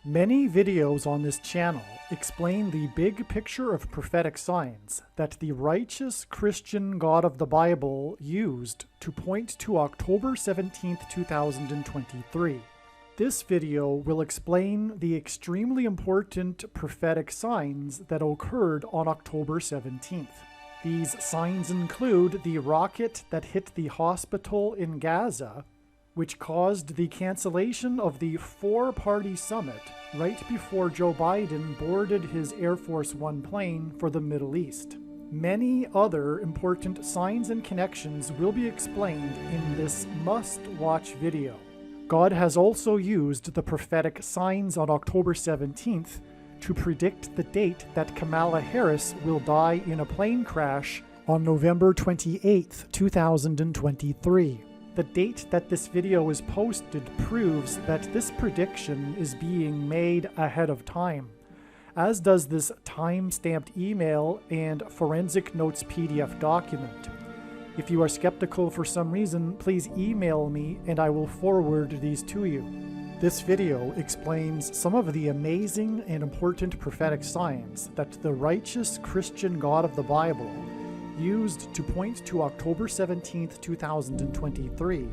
Many videos on this channel explain the big picture of prophetic signs that the righteous Christian God of the Bible used to point to October 17, 2023. This video will explain the extremely important prophetic signs that occurred on October 17th. These signs include the rocket that hit the hospital in Gaza, which caused the cancellation of the four-party summit right before Joe Biden boarded his Air Force One plane for the Middle East. Many other important signs and connections will be explained in this must-watch video. God has also used the prophetic signs on October 17th to predict the date that Kamala Harris will die in a plane crash on November 28, 2023. The date that this video is posted proves that this prediction is being made ahead of time, as does this time-stamped email and forensic notes PDF document. If you are skeptical for some reason, please email me and I will forward these to you. This video explains some of the amazing and important prophetic signs that the righteous Christian God of the Bible used to point to October 17, 2023,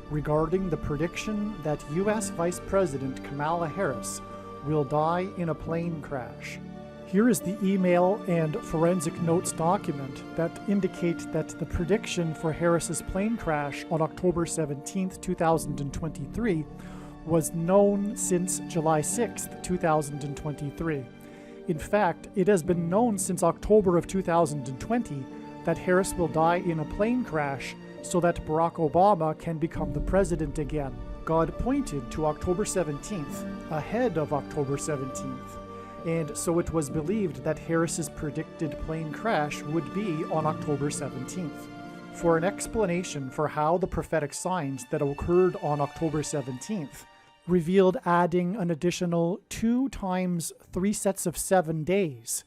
regarding the prediction that U.S. Vice President Kamala Harris will die in a plane crash. Here is the email and forensic notes document that indicate that the prediction for Harris's plane crash on October 17, 2023 was known since July 6, 2023. In fact, it has been known since October of 2020 that Harris will die in a plane crash so that Barack Obama can become the president again. God pointed to October 17th, ahead of October 17th, and so it was believed that Harris's predicted plane crash would be on October 17th. For an explanation for how the prophetic signs that occurred on October 17th revealed adding an additional 2 times 3 sets of 7 days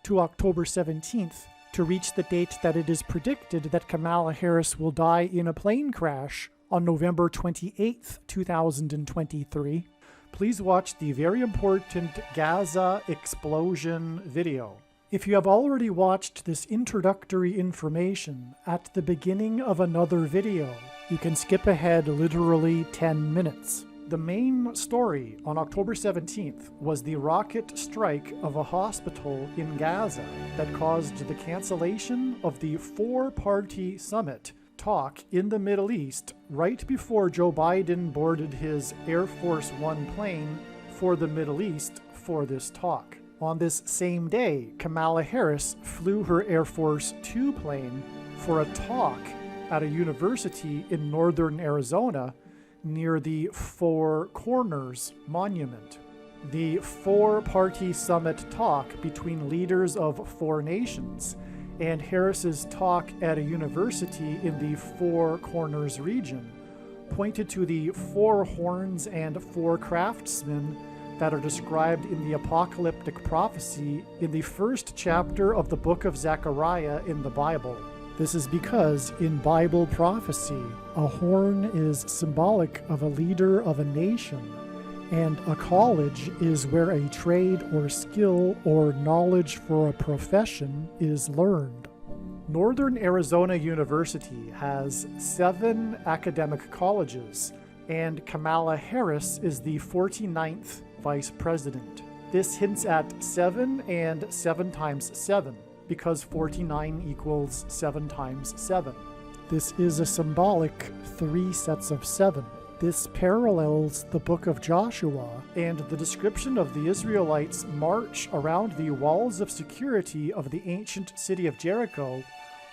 to October 17th, to reach the date that it is predicted that Kamala Harris will die in a plane crash on November 28, 2023, please watch the very important Gaza explosion video. If you have already watched this introductory information at the beginning of another video, you can skip ahead literally 10 minutes. The main story on October 17th was the rocket strike of a hospital in Gaza that caused the cancellation of the four-party summit talk in the Middle East right before Joe Biden boarded his Air Force One plane for the Middle East for this talk. On this same day, Kamala Harris flew her Air Force Two plane for a talk at a university in northern Arizona near the Four Corners Monument. The four-party summit talk between leaders of 4 nations and Harris's talk at a university in the Four Corners region pointed to the 4 horns and 4 craftsmen that are described in the apocalyptic prophecy in the first chapter of the book of Zechariah in the Bible. This is because in Bible prophecy, a horn is symbolic of a leader of a nation, and a college is where a trade or skill or knowledge for a profession is learned. Northern Arizona University has 7 academic colleges, and Kamala Harris is the 49th vice president. This hints at 7 and 7 times 7. Because 49 equals 7 times 7. This is a symbolic 3 sets of 7. This parallels the book of Joshua and the description of the Israelites' march around the walls of security of the ancient city of Jericho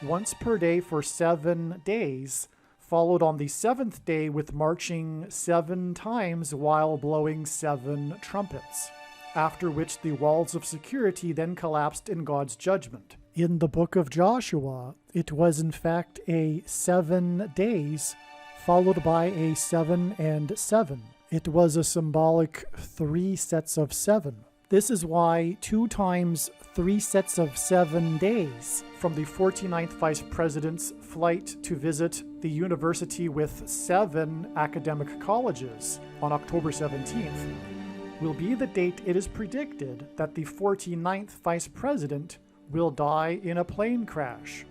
once per day for 7 days, followed on the 7th day with marching 7 times while blowing 7 trumpets, after which the walls of security then collapsed in God's judgment. In the book of Joshua, it was in fact a 7 days, followed by a 7 and 7. It was a symbolic 3 sets of 7. This is why 2 times 3 sets of 7 days from the 49th Vice President's flight to visit the university with 7 academic colleges on October 17th will be the date it is predicted that the 49th vice president will die in a plane crash.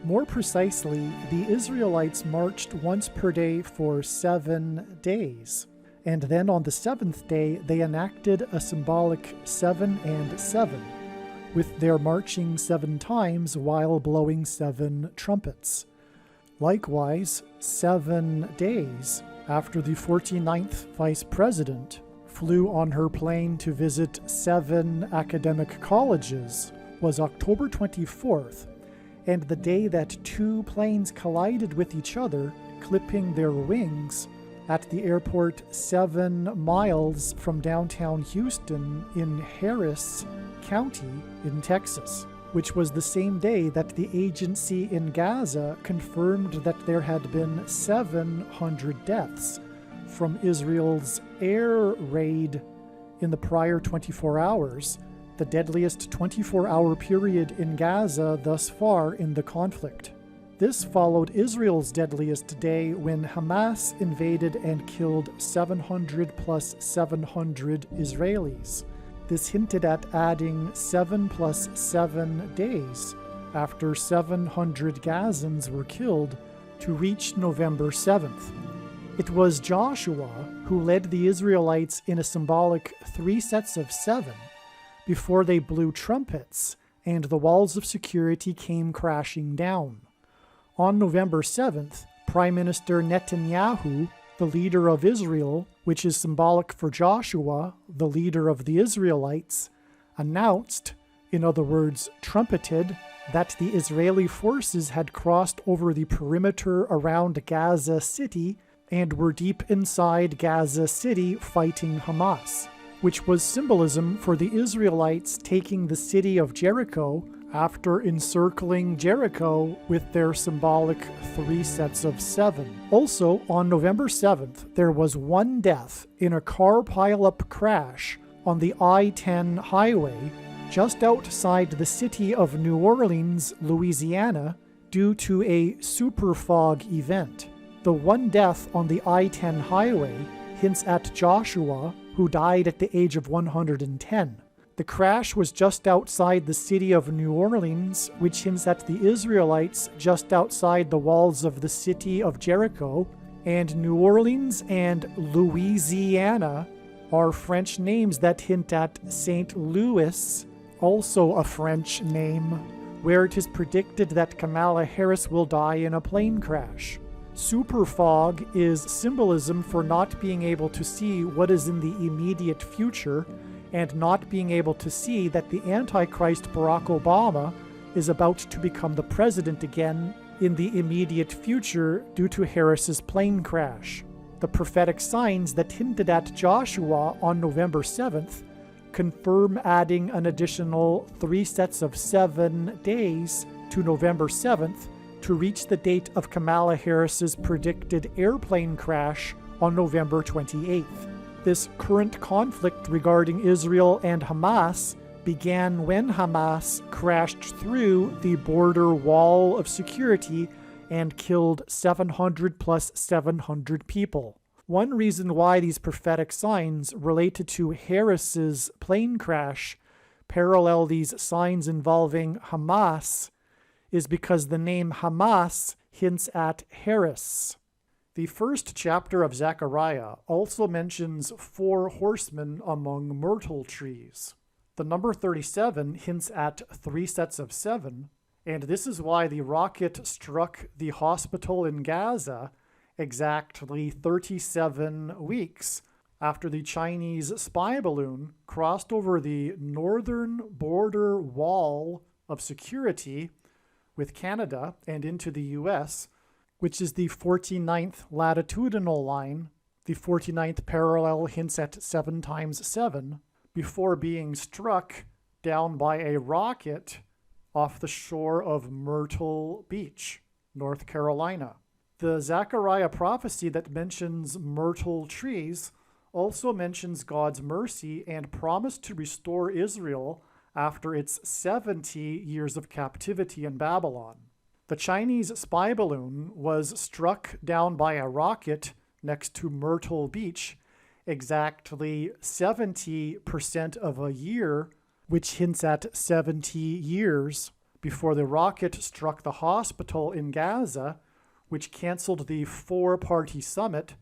More precisely, the Israelites marched once per day for 7 days, and then on the 7th day they enacted a symbolic 7 and 7, with their marching 7 times while blowing 7 trumpets. Likewise, 7 days after the 49th vice president flew on her plane to visit 7 academic colleges was October 24th, and the day that 2 planes collided with each other, clipping their wings at the airport 7 miles from downtown Houston in Harris County in Texas, which was the same day that the agency in Gaza confirmed that there had been 700 deaths from Israel's air raid in the prior 24 hours, the deadliest 24-hour period in Gaza thus far in the conflict. This followed Israel's deadliest day when Hamas invaded and killed 700 plus 700 Israelis. This hinted at adding 7 plus 7 days after 700 Gazans were killed to reach November 7th. It was Joshua who led the Israelites in a symbolic 3 sets of 7 before they blew trumpets and the walls of security came crashing down. On November 7th, Prime Minister Netanyahu, the leader of Israel, which is symbolic for Joshua, the leader of the Israelites, announced, in other words, trumpeted, that the Israeli forces had crossed over the perimeter around Gaza City and were deep inside Gaza City fighting Hamas, which was symbolism for the Israelites taking the city of Jericho after encircling Jericho with their symbolic 3 sets of 7. Also, on November 7th, there was 1 death in a car pileup crash on the I-10 highway just outside the city of New Orleans, Louisiana, due to a superfog event. The 1 death on the I-10 highway hints at Joshua, who died at the age of 110. The crash was just outside the city of New Orleans, which hints at the Israelites just outside the walls of the city of Jericho, and New Orleans and Louisiana are French names that hint at St. Louis, also a French name, where it is predicted that Kamala Harris will die in a plane crash. Superfog is symbolism for not being able to see what is in the immediate future and not being able to see that the Antichrist Barack Obama is about to become the president again in the immediate future due to Harris's plane crash. The prophetic signs that hinted at Joshua on November 7th confirm adding an additional 3 sets of 7 days to November 7th to reach the date of Kamala Harris's predicted airplane crash on November 28th. This current conflict regarding Israel and Hamas began when Hamas crashed through the border wall of security and killed 700 plus 700 people. One reason why these prophetic signs related to Harris's plane crash parallel these signs involving Hamas is because the name Hamas hints at Harris. The first chapter of Zechariah also mentions 4 horsemen among myrtle trees. The number 37 hints at 3 sets of 7, and this is why the rocket struck the hospital in Gaza exactly 37 weeks after the Chinese spy balloon crossed over the northern border wall of security with Canada and into the US, which is the 49th latitudinal line. The 49th parallel hints at 7 times 7, before being struck down by a rocket off the shore of Myrtle Beach, North Carolina. The Zechariah prophecy that mentions myrtle trees also mentions God's mercy and promise to restore Israel after its 70 years of captivity in Babylon. The Chinese spy balloon was struck down by a rocket next to Myrtle Beach, exactly 70% of a year, which hints at 70 years before the rocket struck the hospital in Gaza, which canceled the four-party summit,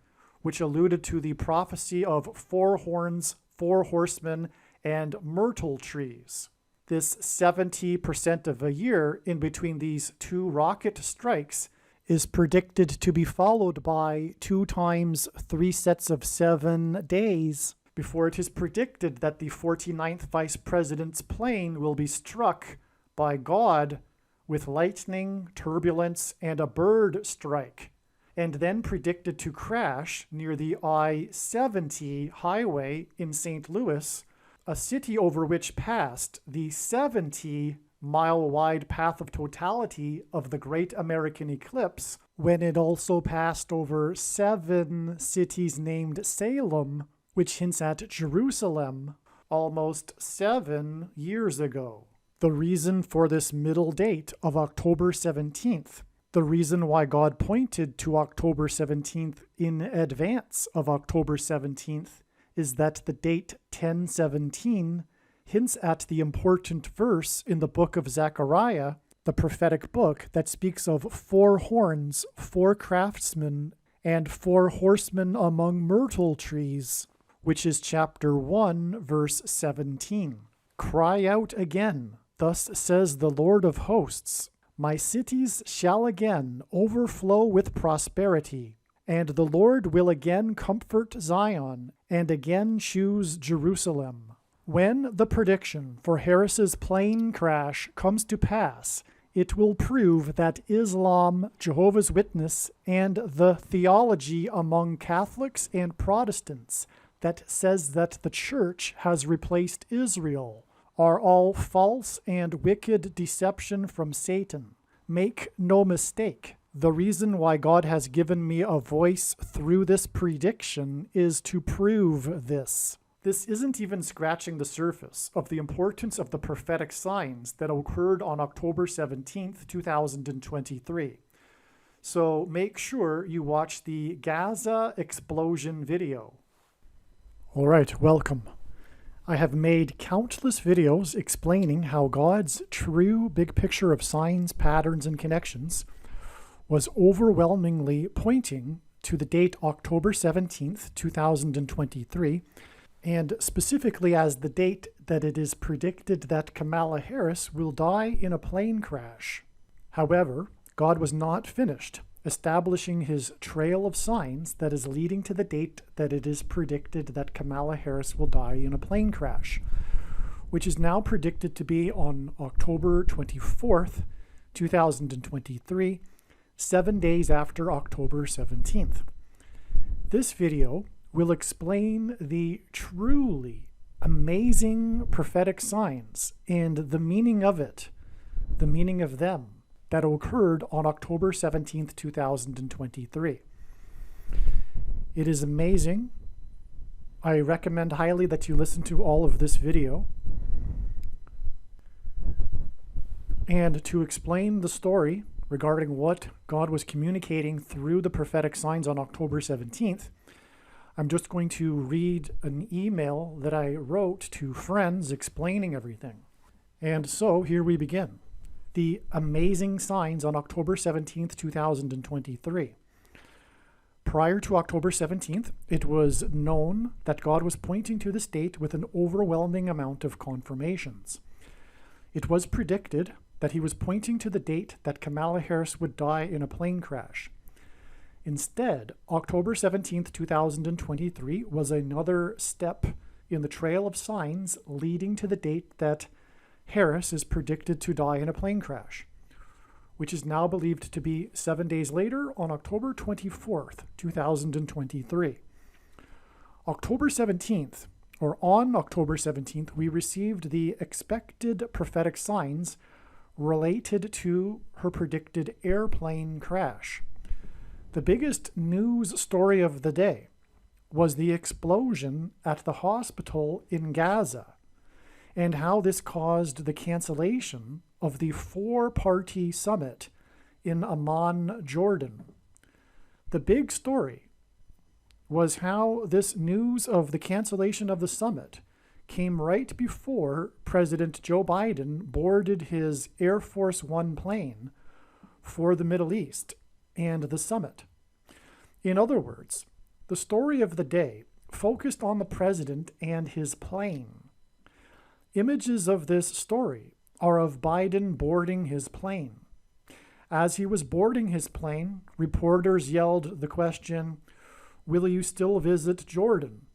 which alluded to the prophecy of 4 horns, 4 horsemen, and myrtle trees. This 70% of a year in between these 2 rocket strikes is predicted to be followed by 2 times 3 sets of 7 days before it is predicted that the 49th Vice President's plane will be struck by God with lightning, turbulence, and a bird strike, and then predicted to crash near the I-70 highway in St. Louis, a city over which passed the 70-mile-wide path of totality of the Great American Eclipse, when it also passed over 7 cities named Salem, which hints at Jerusalem, almost 7 years ago. The reason for this middle date of October 17th, the reason why God pointed to October 17th in advance of October 17th, is that the date 1017 hints at the important verse in the book of Zechariah, the prophetic book that speaks of 4 horns, 4 craftsmen, and 4 horsemen among myrtle trees, which is chapter 1, verse 17. Cry out again, thus says the Lord of hosts, my cities shall again overflow with prosperity, and the Lord will again comfort Zion, and again choose Jerusalem. When the prediction for Harris's plane crash comes to pass, it will prove that Islam, Jehovah's Witness, and the theology among Catholics and Protestants that says that the Church has replaced Israel are all false and wicked deception from Satan. Make no mistake, the reason why God has given me a voice through this prediction is to prove this. This isn't even scratching the surface of the importance of the prophetic signs that occurred on October 17th, 2023. So make sure you watch the Gaza explosion video. All right, welcome. I have made countless videos explaining how God's true big picture of signs, patterns, and connections was overwhelmingly pointing to the date October 17th, 2023, and specifically as the date that it is predicted that Kamala Harris will die in a plane crash. However, God was not finished establishing his trail of signs that is leading to the date that it is predicted that Kamala Harris will die in a plane crash, which is now predicted to be on October 24th, 2023, 7 days after October 17th. This video will explain the truly amazing prophetic signs and the meaning of it, the meaning of them, that occurred on October 17th, 2023. It is amazing. I recommend highly that you listen to all of this video. And to explain the story regarding what God was communicating through the prophetic signs on October 17th, I'm just going to read an email that I wrote to friends explaining everything. And so here we begin. The amazing signs on October 17th, 2023. Prior to October 17th, it was known that God was pointing to this date with an overwhelming amount of confirmations. It was predicted that he was pointing to the date that Kamala Harris would die in a plane crash. Instead, October 17th, 2023 was another step in the trail of signs leading to the date that Harris is predicted to die in a plane crash, which is now believed to be 7 days later on October 24th, 2023. October 17th, or on October 17th, we received the expected prophetic signs related to her predicted airplane crash. The biggest news story of the day was the explosion at the hospital in Gaza, and how this caused the cancellation of the four-party summit in Amman, Jordan. The big story was how this news of the cancellation of the summit came right before President Joe Biden boarded his Air Force One plane for the Middle East and the summit. In other words, the story of the day focused on the president and his plane. Images of this story are of Biden boarding his plane. As he was boarding his plane, reporters yelled the question, "Will you still visit Jordan?"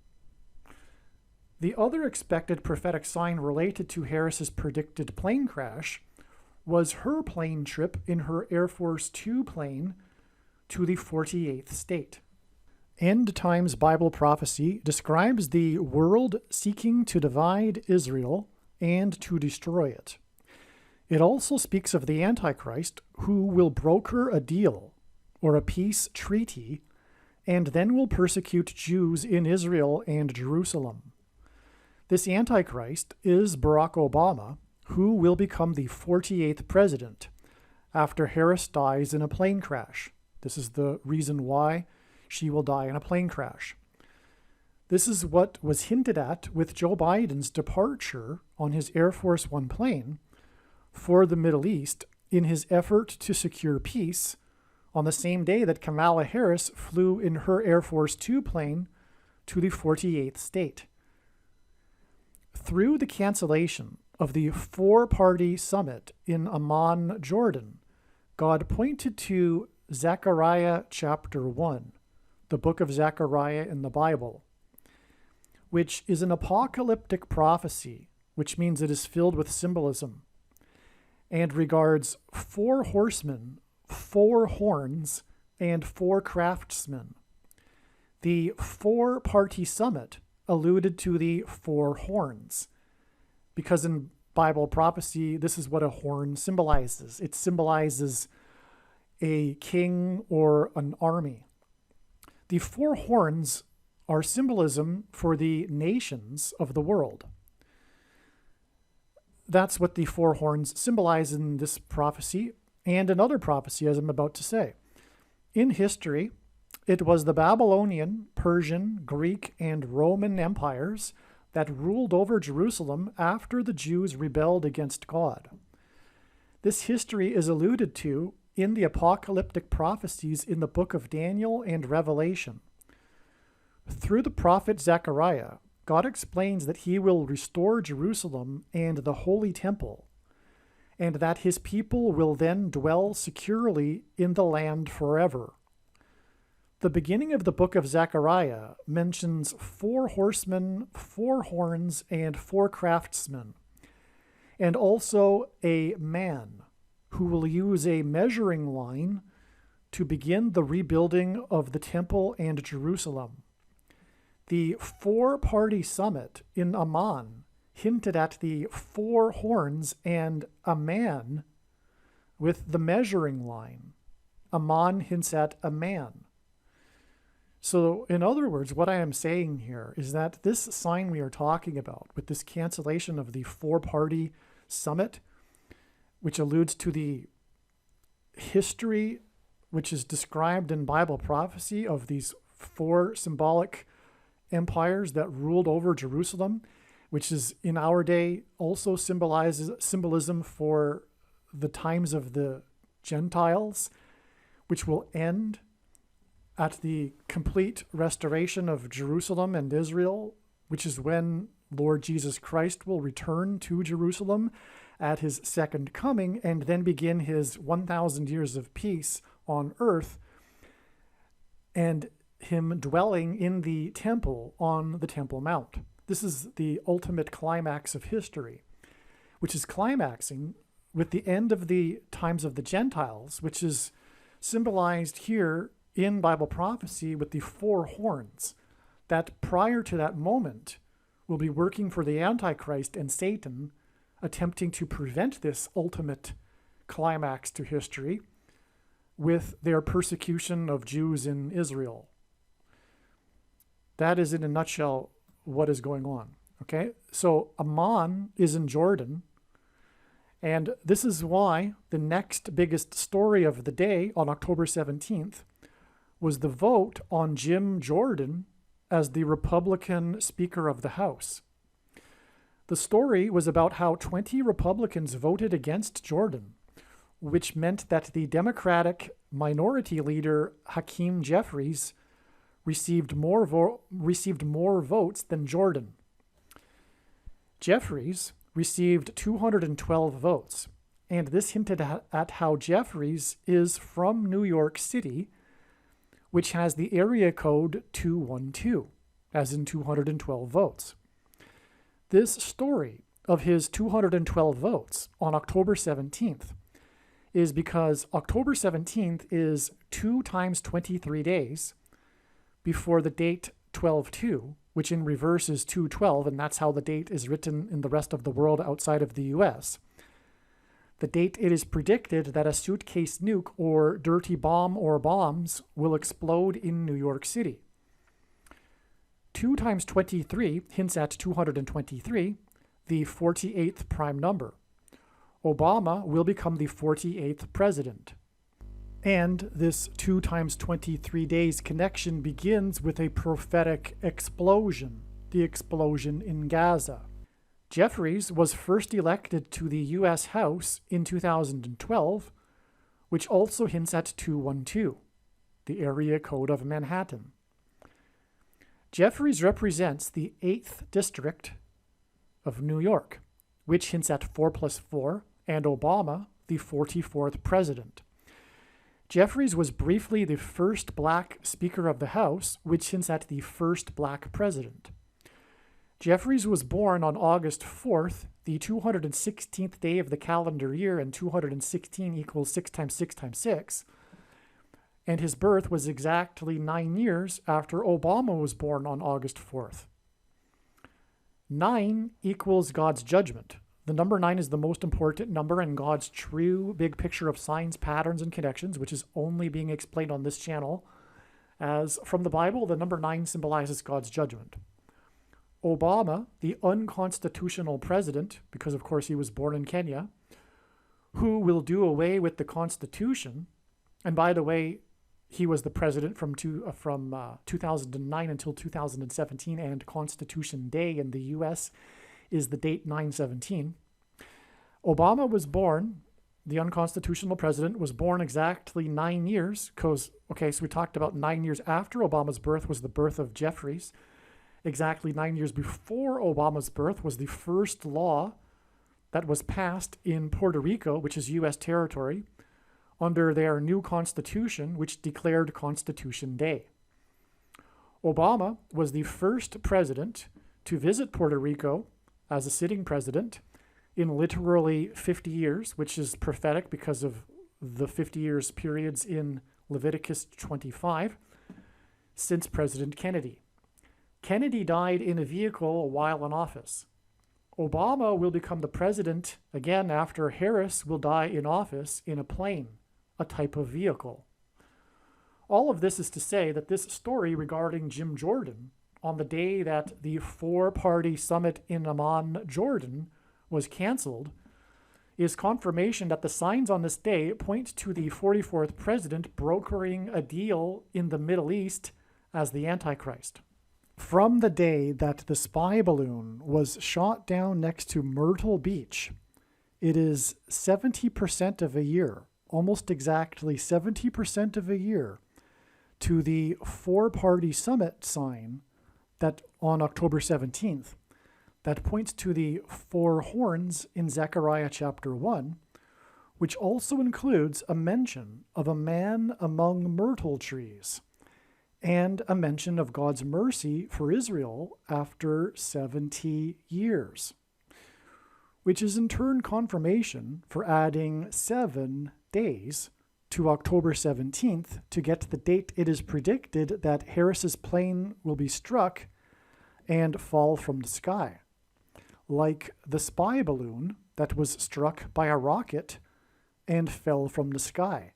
The other expected prophetic sign related to Harris's predicted plane crash was her plane trip in her Air Force Two plane to the 48th state. End Times Bible prophecy describes the world seeking to divide Israel and to destroy it. It also speaks of the Antichrist, who will broker a deal or a peace treaty and then will persecute Jews in Israel and Jerusalem. This Antichrist is Barack Obama, who will become the 48th president after Harris dies in a plane crash. This is the reason why she will die in a plane crash. This is what was hinted at with Joe Biden's departure on his Air Force One plane for the Middle East in his effort to secure peace on the same day that Kamala Harris flew in her Air Force Two plane to the 48th state. Through the cancellation of the four-party summit in Amman, Jordan, God pointed to Zechariah chapter 1, the book of Zechariah in the Bible, which is an apocalyptic prophecy, which means it is filled with symbolism, and regards 4 horsemen, 4 horns, and 4 craftsmen. The four-party summit alluded to the 4 horns, because in Bible prophecy, this is what a horn symbolizes. It symbolizes a king or an army. The 4 horns are symbolism for the nations of the world. That's what the 4 horns symbolize in this prophecy and another prophecy, as I'm about to say. In history, it was the Babylonian, Persian, Greek, and Roman empires that ruled over Jerusalem after the Jews rebelled against God. This history is alluded to in the apocalyptic prophecies in the book of Daniel and Revelation. Through the prophet Zechariah, God explains that he will restore Jerusalem and the holy temple, and that his people will then dwell securely in the land forever. The beginning of the book of Zechariah mentions 4 horsemen, 4 horns, and 4 craftsmen, and also a man who will use a measuring line to begin the rebuilding of the temple and Jerusalem. The four-party summit in Amman hinted at the 4 horns and a man with the measuring line. Amman hints at a man. So, in other words, what I am saying here is that this sign we are talking about, with this cancellation of the four-party summit, which alludes to the history which is described in Bible prophecy of these 4 symbolic empires that ruled over Jerusalem, which is in our day also symbolizes symbolism for the times of the Gentiles, which will end at the complete restoration of Jerusalem and Israel, which is when Lord Jesus Christ will return to Jerusalem at his second coming and then begin his 1,000 years of peace on earth, and him dwelling in the temple on the Temple Mount. This is the ultimate climax of history, which is climaxing with the end of the times of the Gentiles, which is symbolized here in Bible prophecy with the 4 horns that prior to that moment will be working for the Antichrist and Satan, attempting to prevent this ultimate climax to history with their persecution of Jews in Israel. That is, in a nutshell, what is going on. Okay, so Amman is in Jordan, and this is why the next biggest story of the day on October 17th was the vote on Jim Jordan as the Republican Speaker of the House. The story was about how 20 Republicans voted against Jordan, which meant that the Democratic minority leader Hakeem Jeffries received more votes than Jordan. Jeffries received 212 votes, and this hinted at how Jeffries is from New York City, which has the area code 212, as in 212 votes. This story of his 212 votes on October 17th is because October 17th is 2 times 23 days before the date 12/2, which in reverse is 2/12, and that's how the date is written in the rest of the world outside of the US. The date it is predicted that a suitcase nuke or dirty bomb or bombs will explode in New York City. 2 times 23 hints at 223, the 48th prime number. Obama will become the 48th president. And this 2 times 23 days connection begins with a prophetic explosion, the explosion in Gaza. Jeffries was first elected to the U.S. House in 2012, which also hints at 212, the area code of Manhattan. Jeffries represents the 8th district of New York, which hints at 4 plus 4, and Obama, the 44th president. Jeffries was briefly the first black Speaker of the House, which hints at the first black president. Jeffries was born on August 4th, the 216th day of the calendar year, and 216 equals 6 times 6 times 6. And his birth was exactly 9 years after Obama was born on August 4th. 9 equals God's judgment. The number 9 is the most important number in God's true big picture of signs, patterns, and connections, which is only being explained on this channel. As from the Bible, the number 9 symbolizes God's judgment. Obama, the unconstitutional president, because of course he was born in Kenya, who will do away with the Constitution, and by the way, he was the president from 2009 until 2017, and Constitution Day in the U.S. is the date 9/17. Obama was born, the unconstitutional president was born exactly 9 years, so we talked about 9 years after Obama's birth was the birth of Jeffries. Exactly 9 years before Obama's birth was the first law that was passed in Puerto Rico, which is U.S. territory, under their new constitution, which declared Constitution Day. Obama was the first president to visit Puerto Rico as a sitting president in literally 50 years, which is prophetic because of the 50 years periods in Leviticus 25, since President Kennedy. Kennedy died in a vehicle while in office. Obama will become the president again after Harris will die in office in a plane, a type of vehicle. All of this is to say that this story regarding Jim Jordan, on the day that the 4-party summit in Amman, Jordan, was canceled, is confirmation that the signs on this day point to the 44th president brokering a deal in the Middle East as the Antichrist. From the day that the spy balloon was shot down next to Myrtle Beach, it is 70% of a year, almost exactly 70% of a year, to the 4-party summit sign that on October 17th, that points to the 4 horns in Zechariah chapter 1, which also includes a mention of a man among myrtle trees, and a mention of God's mercy for Israel after 70 years, which is in turn confirmation for adding 7 days to October 17th to get the date it is predicted that Harris's plane will be struck and fall from the sky, like the spy balloon that was struck by a rocket and fell from the sky,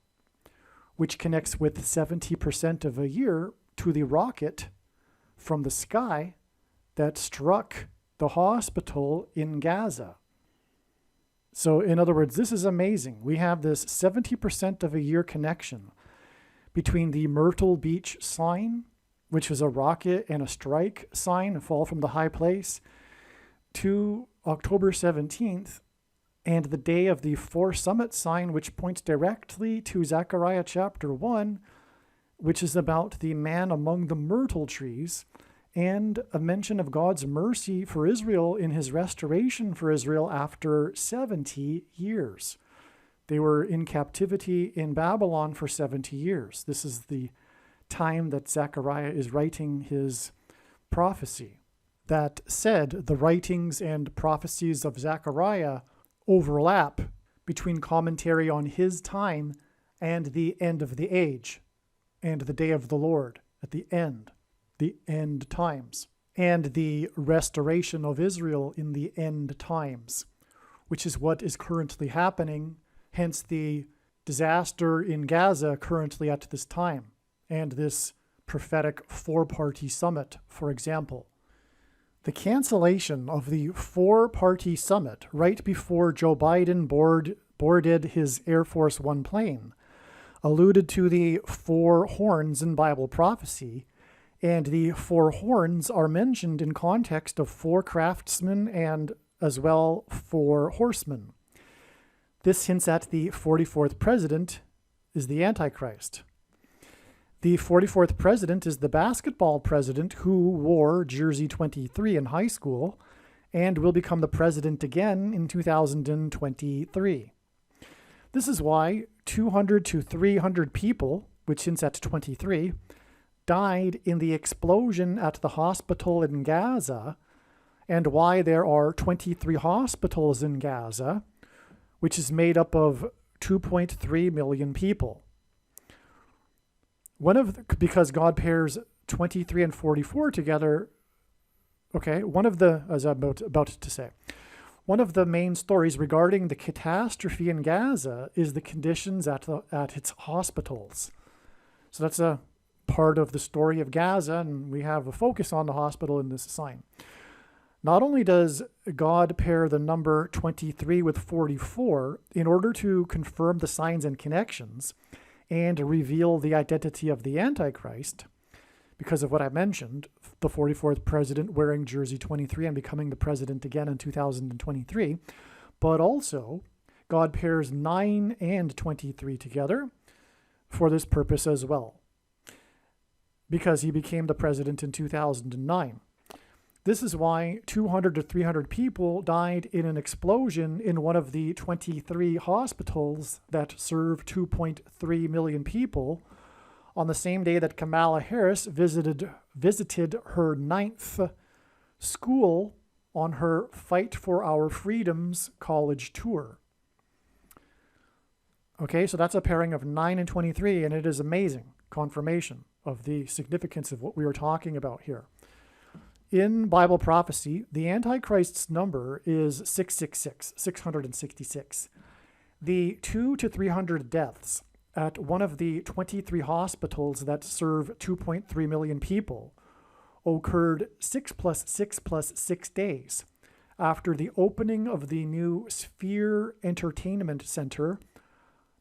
which connects with 70% of a year to the rocket from the sky that struck the hospital in Gaza. So in other words, this is amazing. We have this 70% of a year connection between the Myrtle Beach sign, which was a rocket and a strike sign, a fall from the high place, to October 17th, and the day of the Four Summits sign, which points directly to Zechariah chapter 1, which is about the man among the myrtle trees, and a mention of God's mercy for Israel in his restoration for Israel after 70 years. They were in captivity in Babylon for 70 years. This is the time that Zechariah is writing his prophecy. That said, the writings and prophecies of Zechariah overlap between commentary on his time and the end of the age, and the day of the Lord at the end times, and the restoration of Israel in the end times, which is what is currently happening, hence the disaster in Gaza currently at this time, and this prophetic four-party summit, for example. The cancellation of the four-party summit right before Joe Biden boarded his Air Force One plane alluded to the four horns in Bible prophecy, and the four horns are mentioned in context of four craftsmen and as well four horsemen. This hints at the 44th president is the Antichrist. The 44th president is the basketball president who wore jersey 23 in high school and will become the president again in 2023. This is why 200 to 300 people, which hints at 23, died in the explosion at the hospital in Gaza, and why there are 23 hospitals in Gaza, which is made up of 2.3 million people. Because God pairs 23 and 44 together, as I'm about to say, one of the main stories regarding the catastrophe in Gaza is the conditions at its hospitals. So that's a part of the story of Gaza, and we have a focus on the hospital in this sign. Not only does God pair the number 23 with 44 in order to confirm the signs and connections and reveal the identity of the Antichrist, because of what I mentioned, the 44th president wearing jersey 23 and becoming the president again in 2023, but also God pairs 9 and 23 together for this purpose as well, because he became the president in 2009. This is why 200 to 300 people died in an explosion in one of the 23 hospitals that serve 2.3 million people on the same day that Kamala Harris visited her 9th school on her Fight for Our Freedoms college tour. Okay, so that's a pairing of 9 and 23, and it is amazing confirmation of the significance of what we are talking about here. In Bible prophecy, the Antichrist's number is 666, 666. The 200 to 300 deaths at one of the 23 hospitals that serve 2.3 million people occurred 6 plus 6 plus 6 days after the opening of the new Sphere Entertainment Center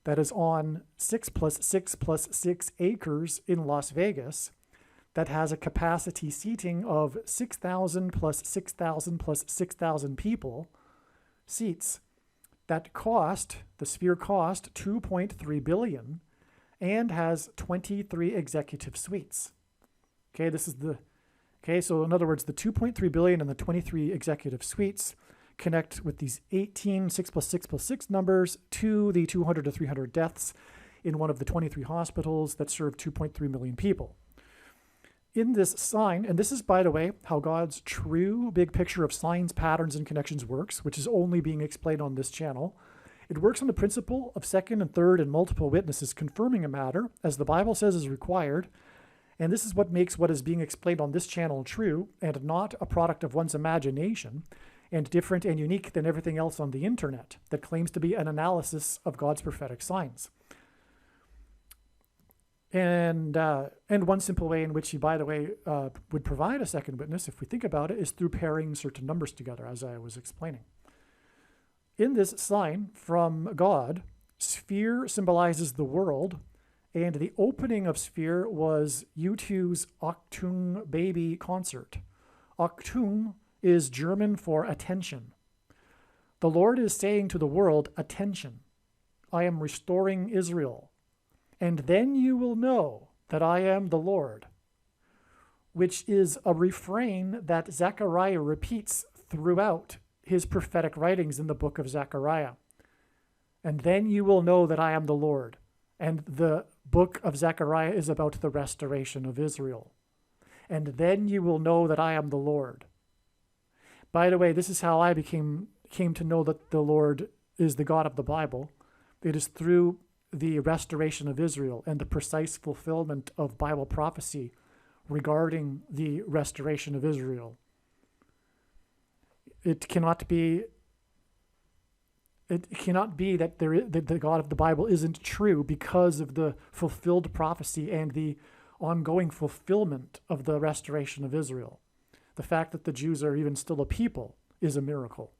that is on 6 plus 6 plus 6 acres in Las Vegas, that has a capacity seating of 6,000 plus 6,000 plus 6,000 people, seats, that the Sphere cost $2.3 billion and has 23 executive suites. So in other words, the $2.3 billion and the 23 executive suites connect with these 18 6 plus 6 plus 6 numbers to the 200 to 300 deaths in one of the 23 hospitals that serve 2.3 million people. In this sign, and this is, by the way, how God's true big picture of signs, patterns, and connections works, which is only being explained on this channel. It works on the principle of second and third and multiple witnesses confirming a matter, as the Bible says is required, and this is what makes what is being explained on this channel true and not a product of one's imagination, and different and unique than everything else on the internet that claims to be an analysis of God's prophetic signs. And one simple way in which he, by the way, would provide a second witness, if we think about it, is through pairing certain numbers together, as I was explaining. In this sign from God, sphere symbolizes the world, and the opening of Sphere was U2's Achtung Baby concert. Achtung is German for attention. The Lord is saying to the world, attention. I am restoring Israel. And then you will know that I am the Lord, which is a refrain that Zechariah repeats throughout his prophetic writings in the book of Zechariah. And then you will know that I am the Lord. And the book of Zechariah is about the restoration of Israel. And then you will know that I am the Lord. By the way, this is how I came to know that the Lord is the God of the Bible. It is through the restoration of Israel and the precise fulfillment of Bible prophecy regarding the restoration of Israel. It cannot be that the God of the Bible isn't true because of the fulfilled prophecy and the ongoing fulfillment of the restoration of Israel. The fact that the Jews are even still a people is a miracle.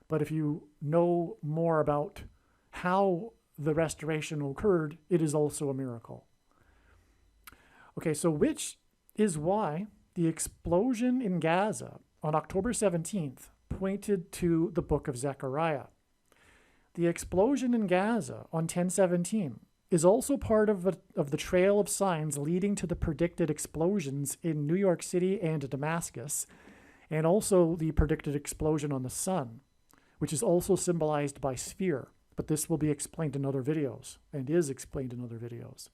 But if you know more about how the restoration occurred, it is also a miracle. Okay, so which is why the explosion in Gaza on October 17th pointed to the book of Zechariah. The explosion in Gaza on 10/17 is also part of the trail of signs leading to the predicted explosions in New York City and Damascus, and also the predicted explosion on the sun, which is also symbolized by Sphere. But this will be explained in other videos, and is explained in other videos.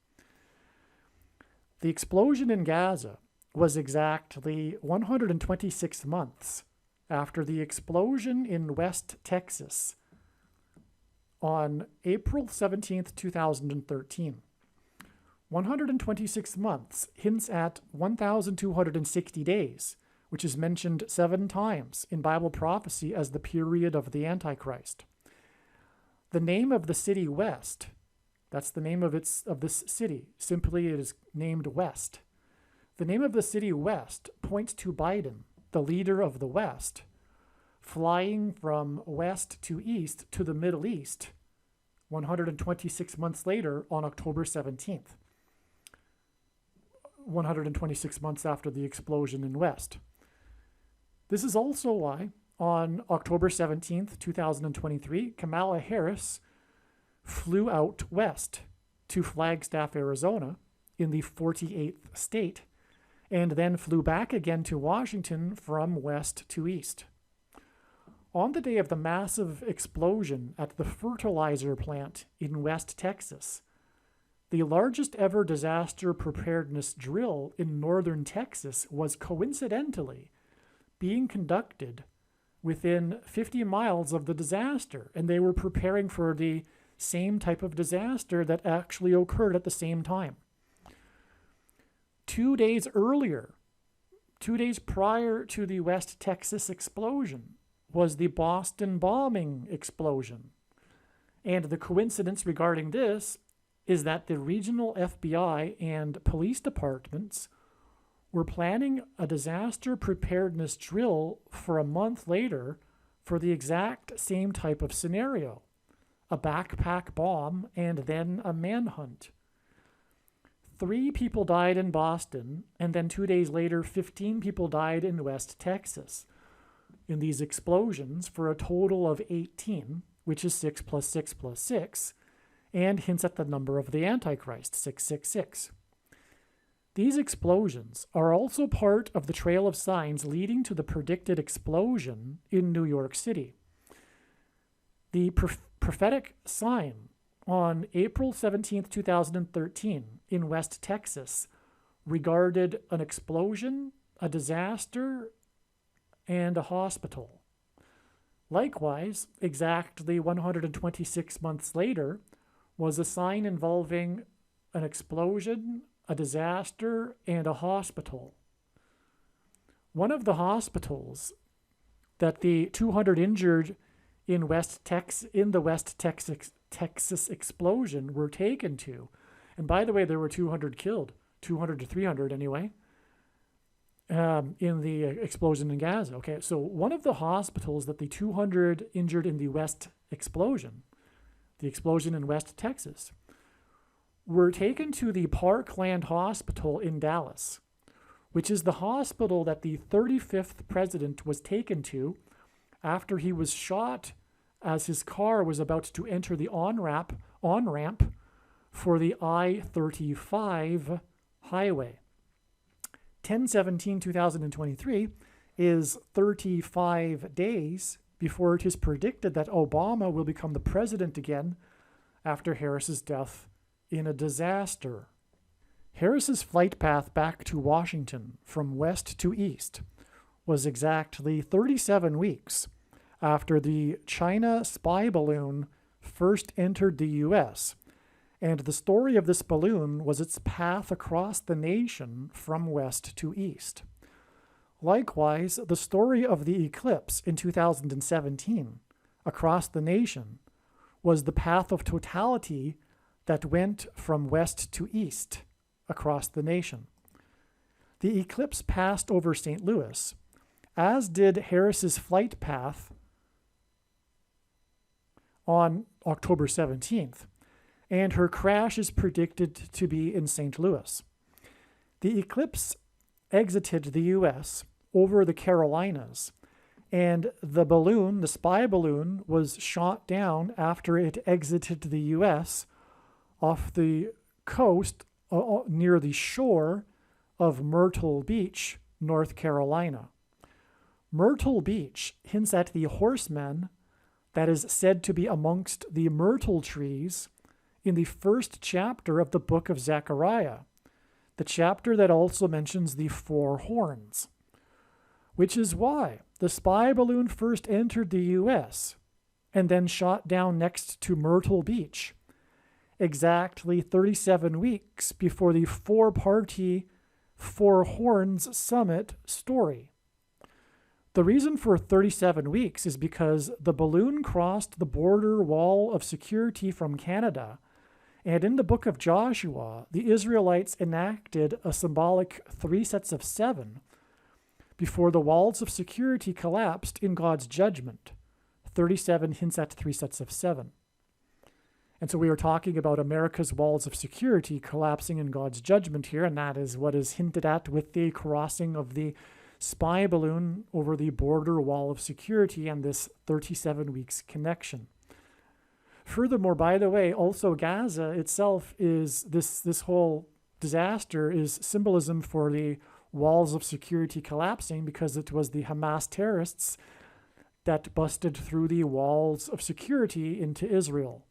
The explosion in Gaza was exactly 126 months after the explosion in West Texas on April 17th, 2013. 126 months hints at 1,260 days, which is mentioned 7 times in Bible prophecy as the period of the Antichrist. The name of the city West, that's the name of this city. Simply, it is named West. The name of the city West points to Biden, the leader of the West, flying from west to east to the Middle East 126 months later on October 17th, 126 months after the explosion in West. This is also why on October 17th, 2023, Kamala Harris flew out west to Flagstaff, Arizona, in the 48th state, and then flew back again to Washington from west to east. On the day of the massive explosion at the fertilizer plant in West Texas, the largest ever disaster preparedness drill in northern Texas was coincidentally being conducted within 50 miles of the disaster, and they were preparing for the same type of disaster that actually occurred at the same time. 2 days earlier, 2 days prior to the West Texas explosion, was the Boston bombing explosion. And the coincidence regarding this is that the regional FBI and police departments were planning a disaster preparedness drill for a month later for the exact same type of scenario, a backpack bomb and then a manhunt. 3 people died in Boston, and then 2 days later, 15 people died in West Texas in these explosions, for a total of 18, which is 6 plus 6 plus 6, and hints at the number of the Antichrist, 666. These explosions are also part of the trail of signs leading to the predicted explosion in New York City. The prophetic sign on April 17th, 2013 in West Texas regarded an explosion, a disaster, and a hospital. Likewise, exactly 126 months later, was a sign involving an explosion, a disaster, and a hospital. One of the hospitals that the 200 injured in the West Texas explosion were taken to, and by the way, there were 200 killed, 200 to 300 anyway, in the explosion in Gaza. Okay, so one of the hospitals that the 200 injured in the West explosion, the explosion in West Texas, were taken to the Parkland Hospital in Dallas, which is the hospital that the 35th president was taken to after he was shot as his car was about to enter the on-ramp for the I-35 highway. 10/17/2023 is 35 days before it is predicted that Obama will become the president again after Harris's death in a disaster. Harris's flight path back to Washington from west to east was exactly 37 weeks after the China spy balloon first entered the U.S., and the story of this balloon was its path across the nation from west to east. Likewise, the story of the eclipse in 2017 across the nation was the path of totality that went from west to east across the nation. The eclipse passed over St. Louis, as did Harris's flight path on October 17th, and her crash is predicted to be in St. Louis. The eclipse exited the U.S. over the Carolinas, and the balloon, the spy balloon, was shot down after it exited the U.S. off the coast near the shore of Myrtle Beach, North Carolina. Myrtle Beach hints at the horseman that is said to be amongst the myrtle trees in the first chapter of the book of Zechariah, the chapter that also mentions the 4 horns, which is why the spy balloon first entered the U.S. and then shot down next to Myrtle Beach, exactly 37 weeks before the 4-party 4 Horns Summit story. The reason for 37 weeks is because the balloon crossed the border wall of security from Canada, and in the book of Joshua, the Israelites enacted a symbolic 3 sets of 7 before the walls of security collapsed in God's judgment. 37 hints at 3 sets of 7. And so we are talking about America's walls of security collapsing in God's judgment here, and that is what is hinted at with the crossing of the spy balloon over the border wall of security and this 37 weeks connection. Furthermore, by the way, also Gaza itself is this whole disaster is symbolism for the walls of security collapsing, because it was the Hamas terrorists that busted through the walls of security into Israel.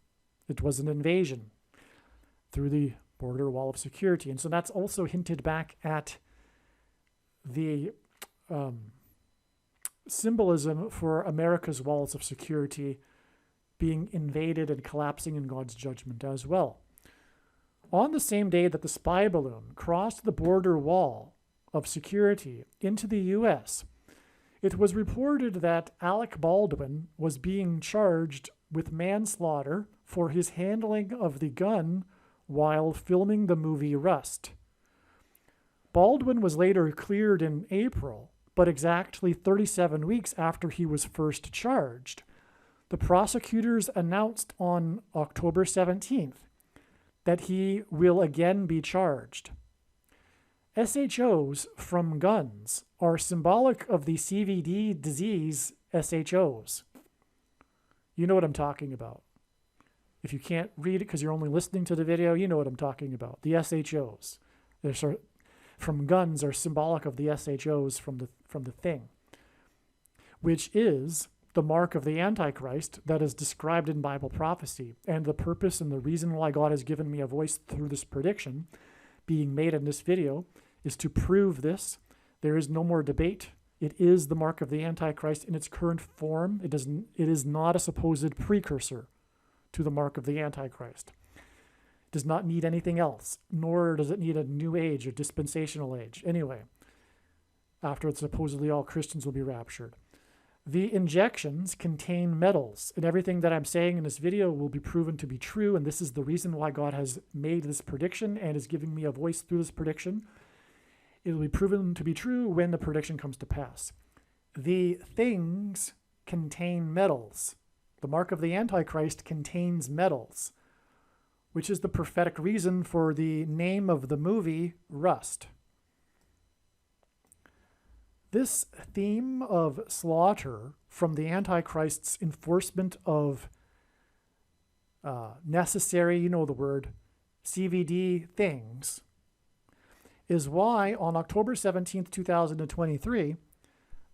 It was an invasion through the border wall of security. And so that's also hinted back at the symbolism for America's walls of security being invaded and collapsing in God's judgment as well. On the same day that the spy balloon crossed the border wall of security into the U.S., it was reported that Alec Baldwin was being charged with manslaughter for his handling of the gun while filming the movie Rust. Baldwin was later cleared in April, but exactly 37 weeks after he was first charged, the prosecutors announced on October 17th that he will again be charged. SHOs from guns are symbolic of the CVD disease SHOs. You know what I'm talking about. If you can't read it because you're only listening to the video, you know what I'm talking about. The SHOs. From guns are symbolic of the SHOs from the thing, which is the mark of the Antichrist that is described in Bible prophecy. And the purpose and the reason why God has given me a voice through this prediction being made in this video is to prove this. There is no more debate. It is the mark of the Antichrist in its current form. It is not a supposed precursor to the mark of the Antichrist. It does not need anything else, nor does it need a new age or dispensational age. Anyway, after it supposedly all Christians will be raptured. The injections contain metals, and everything that I'm saying in this video will be proven to be true, and this is the reason why God has made this prediction and is giving me a voice through this prediction. It will be proven to be true when the prediction comes to pass. The things contain metals. The mark of the Antichrist contains metals. which is the prophetic reason for the name of the movie, Rust. This theme of slaughter from the Antichrist's enforcement of necessary, you know the word, CVD things, is why on October 17th, 2023,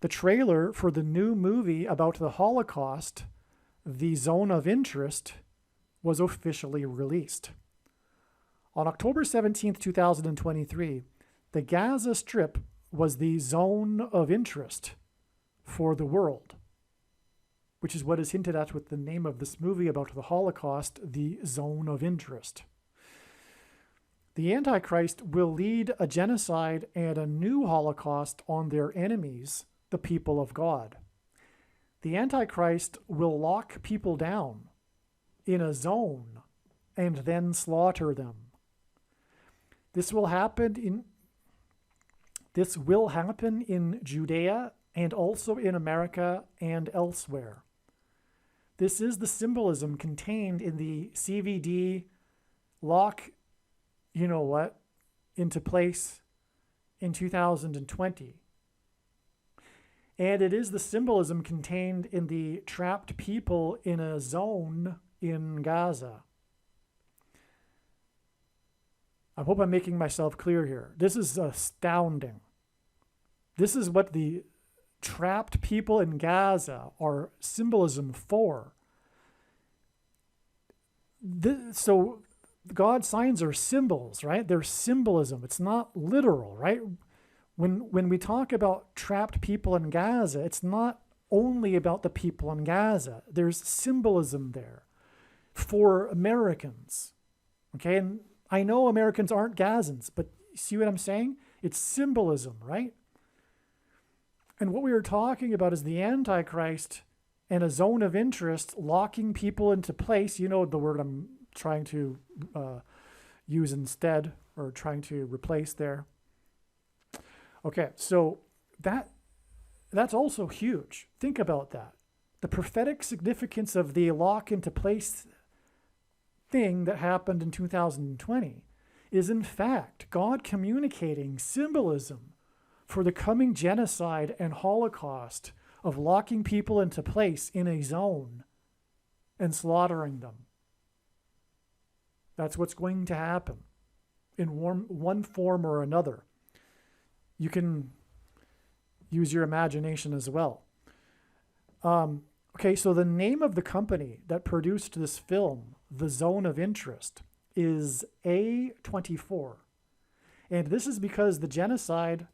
the trailer for the new movie about the Holocaust, The Zone of Interest, was officially released. On October 17th, 2023, the Gaza Strip was the zone of interest for the world, which is what is hinted at with the name of this movie about the Holocaust, The Zone of Interest. The Antichrist will lead a genocide and a new Holocaust on their enemies, the people of God. The Antichrist will lock people down in a zone and then slaughter them. This will happen in Judea and also in America and elsewhere. This is the symbolism contained in the CVD lock, you know what, into place in 2020. And it is the symbolism contained in the trapped people in a zone in Gaza. I hope I'm making myself clear here. This is astounding. This is what the trapped people in Gaza are symbolism for. So God's signs are symbols, right? They're symbolism. It's not literal, right? When we talk about trapped people in Gaza, it's not only about the people in Gaza. There's symbolism there for Americans, okay? And I know Americans aren't Gazans, but see what I'm saying? It's symbolism, right? And what we are talking about is the Antichrist and a zone of interest locking people into place. You know the word I'm trying to use instead, or trying to replace there. Okay, so that's also huge. Think about that. The prophetic significance of the lock into place thing that happened in 2020 is in fact God communicating symbolism for the coming genocide and Holocaust of locking people into place in a zone and slaughtering them. That's what's going to happen in one form or another. You can use your imagination as well. Okay, so the name of the company that produced this film, The Zone of Interest, is A24. And this is because the genocide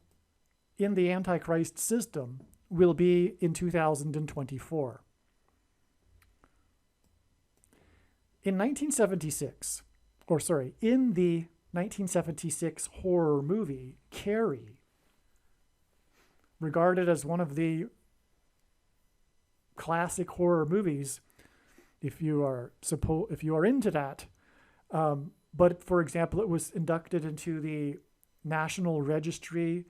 in the Antichrist system will be in 2024. In the 1976 horror movie, Carrie, regarded as one of the classic horror movies, if you are into that. But for example, it was inducted into the National Registry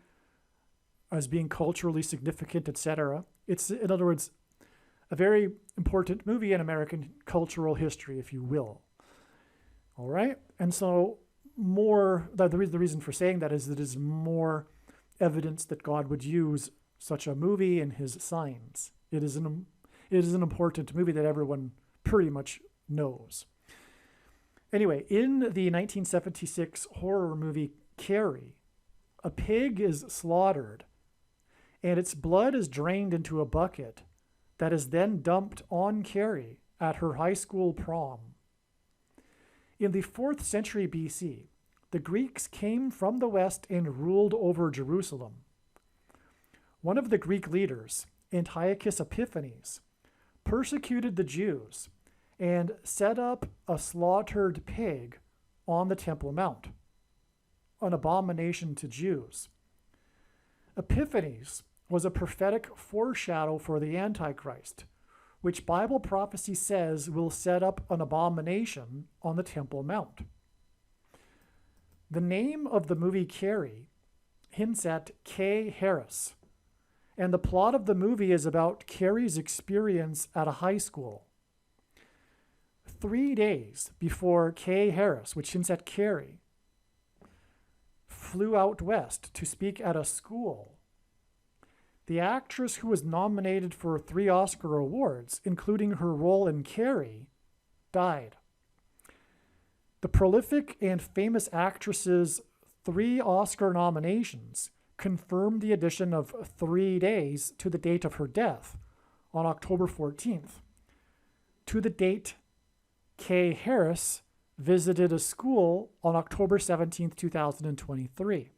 as being culturally significant, etc. It's, in other words, a very important movie in American cultural history, if you will. All right? And so the reason for saying that is that it is more evidence that God would use such a movie in his signs. It is an important movie that everyone pretty much knows. Anyway, in the 1976 horror movie Carrie, a pig is slaughtered and its blood is drained into a bucket that is then dumped on Carrie at her high school prom. In the 4th century BC, the Greeks came from the west and ruled over Jerusalem. One of the Greek leaders, Antiochus Epiphanes, persecuted the Jews and set up a slaughtered pig on the Temple Mount, an abomination to Jews. Epiphanes was a prophetic foreshadow for the Antichrist, which Bible prophecy says will set up an abomination on the Temple Mount. The name of the movie Carrie hints at Kay Harris, and the plot of the movie is about Carrie's experience at a high school. 3 days before Kay Harris, which hints at Carrie, flew out west to speak at a school, the actress who was nominated for 3 Oscar awards, including her role in Carrie, died. The prolific and famous actress's 3 Oscar nominations confirmed the addition of 3 days to the date of her death on October 14th, to the date Kay Harris visited a school on October 17th, 2023.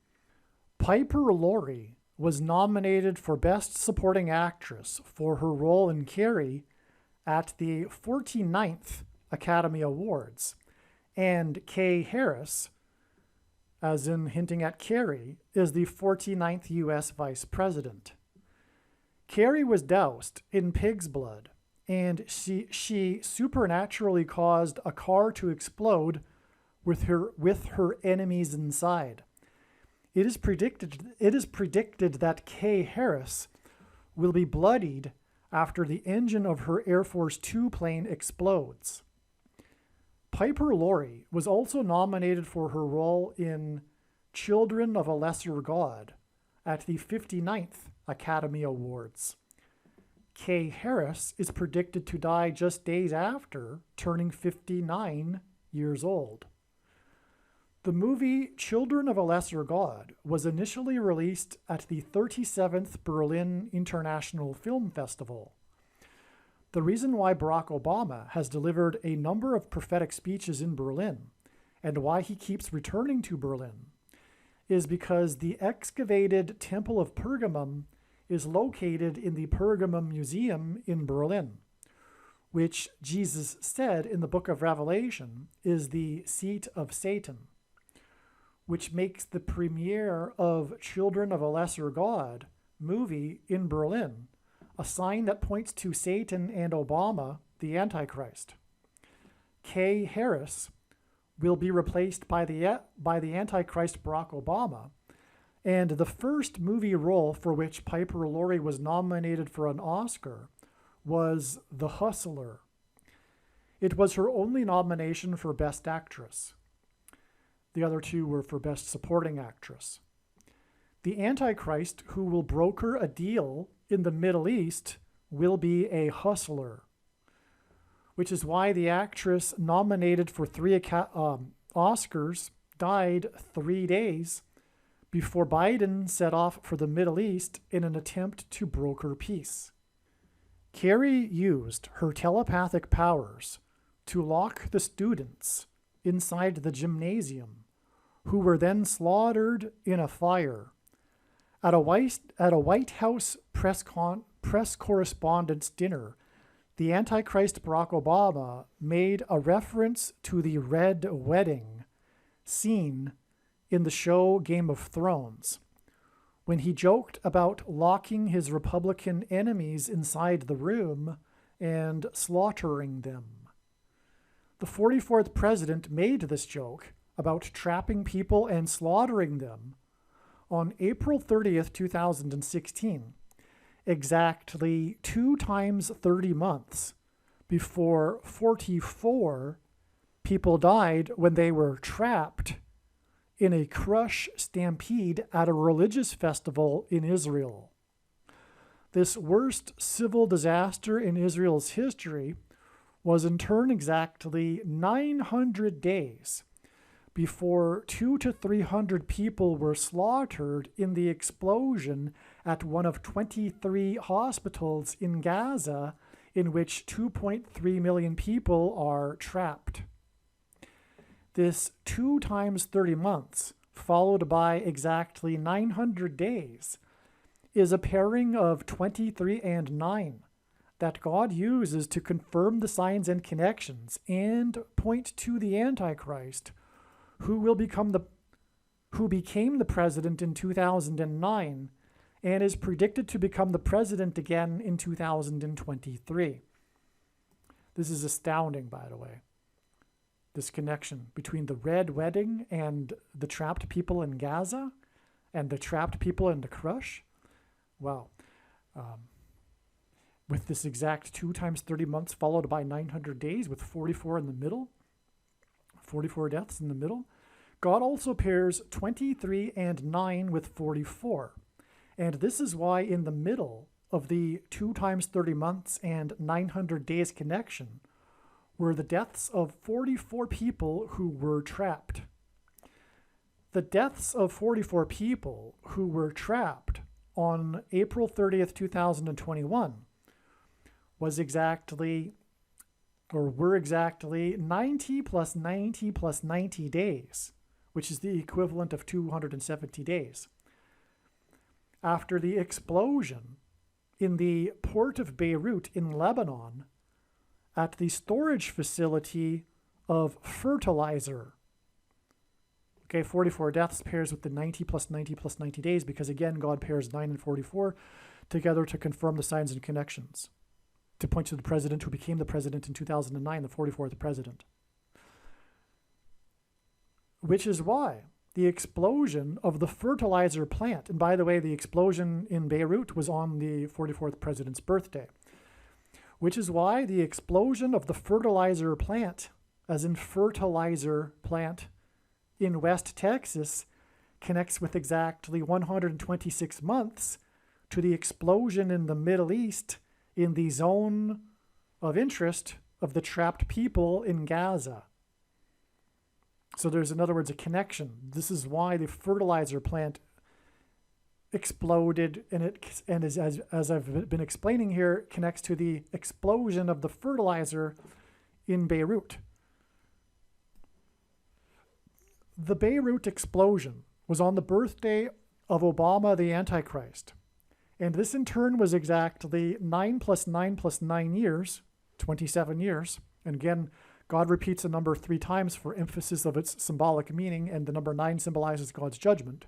Piper Laurie was nominated for Best Supporting Actress for her role in Carrie at the 49th Academy Awards, and Kay Harris, as in hinting at Carrie, is the 49th U.S. Vice President. Carrie was doused in pig's blood, and she supernaturally caused a car to explode with her enemies inside. It is predicted that Kay Harris will be bloodied after the engine of her Air Force Two plane explodes. Piper Laurie was also nominated for her role in Children of a Lesser God at the 59th Academy Awards. Kay Harris is predicted to die just days after turning 59 years old. The movie Children of a Lesser God was initially released at the 37th Berlin International Film Festival. The reason why Barack Obama has delivered a number of prophetic speeches in Berlin, and why he keeps returning to Berlin, is because the excavated Temple of Pergamum is located in the Pergamum Museum in Berlin, which Jesus said in the book of Revelation is the seat of Satan, which makes the premiere of Children of a Lesser God movie in Berlin a sign that points to Satan and Obama, the Antichrist. Kay Harris will be replaced by the Antichrist Barack Obama, and the first movie role for which Piper Laurie was nominated for an Oscar was The Hustler. It was her only nomination for Best Actress. The other 2 were for Best Supporting Actress. The Antichrist who will broker a deal in the Middle East will be a hustler, which is why the actress nominated for 3 Oscars died 3 days before Biden set off for the Middle East in an attempt to broker peace. Carrie used her telepathic powers to lock the students inside the gymnasium, who were then slaughtered in a fire. At a White House press correspondence dinner, the Antichrist Barack Obama made a reference to the Red Wedding scene in the show Game of Thrones, when he joked about locking his Republican enemies inside the room and slaughtering them. The 44th president made this joke about trapping people and slaughtering them on April 30th, 2016, exactly 2 times 30 months before 44 people died when they were trapped in a crush stampede at a religious festival in Israel. This worst civil disaster in Israel's history was in turn exactly 900 days before 200 to 300 people were slaughtered in the explosion at one of 23 hospitals in Gaza, in which 2.3 million people are trapped. This 2 times 30 months, followed by exactly 900 days, is a pairing of 23 and 9 that God uses to confirm the signs and connections and point to the Antichrist, who became the president in 2009 and is predicted to become the president again in 2023. This is astounding, by the way. This connection between the Red Wedding and the trapped people in Gaza and the trapped people in the crush. Wow. with this exact 2 times 30 months followed by 900 days with 44 in the middle, 44 deaths in the middle. God also pairs 23 and 9 with 44. And this is why in the middle of the 2 times 30 months and 900 days connection were the deaths of 44 people who were trapped. The deaths of 44 people who were trapped on April 30th, 2021 were exactly 90 plus 90 plus 90 days, which is the equivalent of 270 days. After the explosion in the port of Beirut in Lebanon at the storage facility of fertilizer. Okay, 44 deaths pairs with the 90 plus 90 plus 90 days because, again, God pairs 9 and 44 together to confirm the signs and connections, to point to the president who became the president in 2009, the 44th president. Which is why the explosion of the fertilizer plant, and by the way, the explosion in Beirut was on the 44th president's birthday, which is why the explosion of the fertilizer plant, as in fertilizer plant in West Texas, connects with exactly 126 months to the explosion in the Middle East in the zone of interest of the trapped people in Gaza. So there's, in other words, a connection. This is why the fertilizer plant exploded, and as I've been explaining here, connects to the explosion of the fertilizer in Beirut. The Beirut explosion was on the birthday of Obama the Antichrist. And this in turn was exactly 9 plus 9 plus 9 years, 27 years. And again, God repeats the number 3 times for emphasis of its symbolic meaning, and the number 9 symbolizes God's judgment.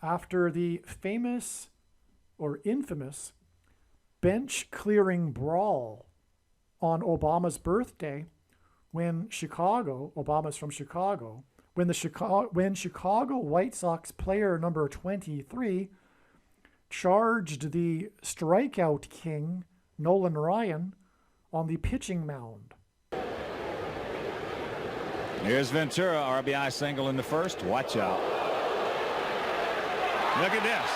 After the famous or infamous bench-clearing brawl on Obama's birthday, when Obama's from Chicago, when Chicago White Sox player number 23 charged the strikeout king, Nolan Ryan, on the pitching mound. Here's Ventura, RBI single in the first. Watch out. Look at this.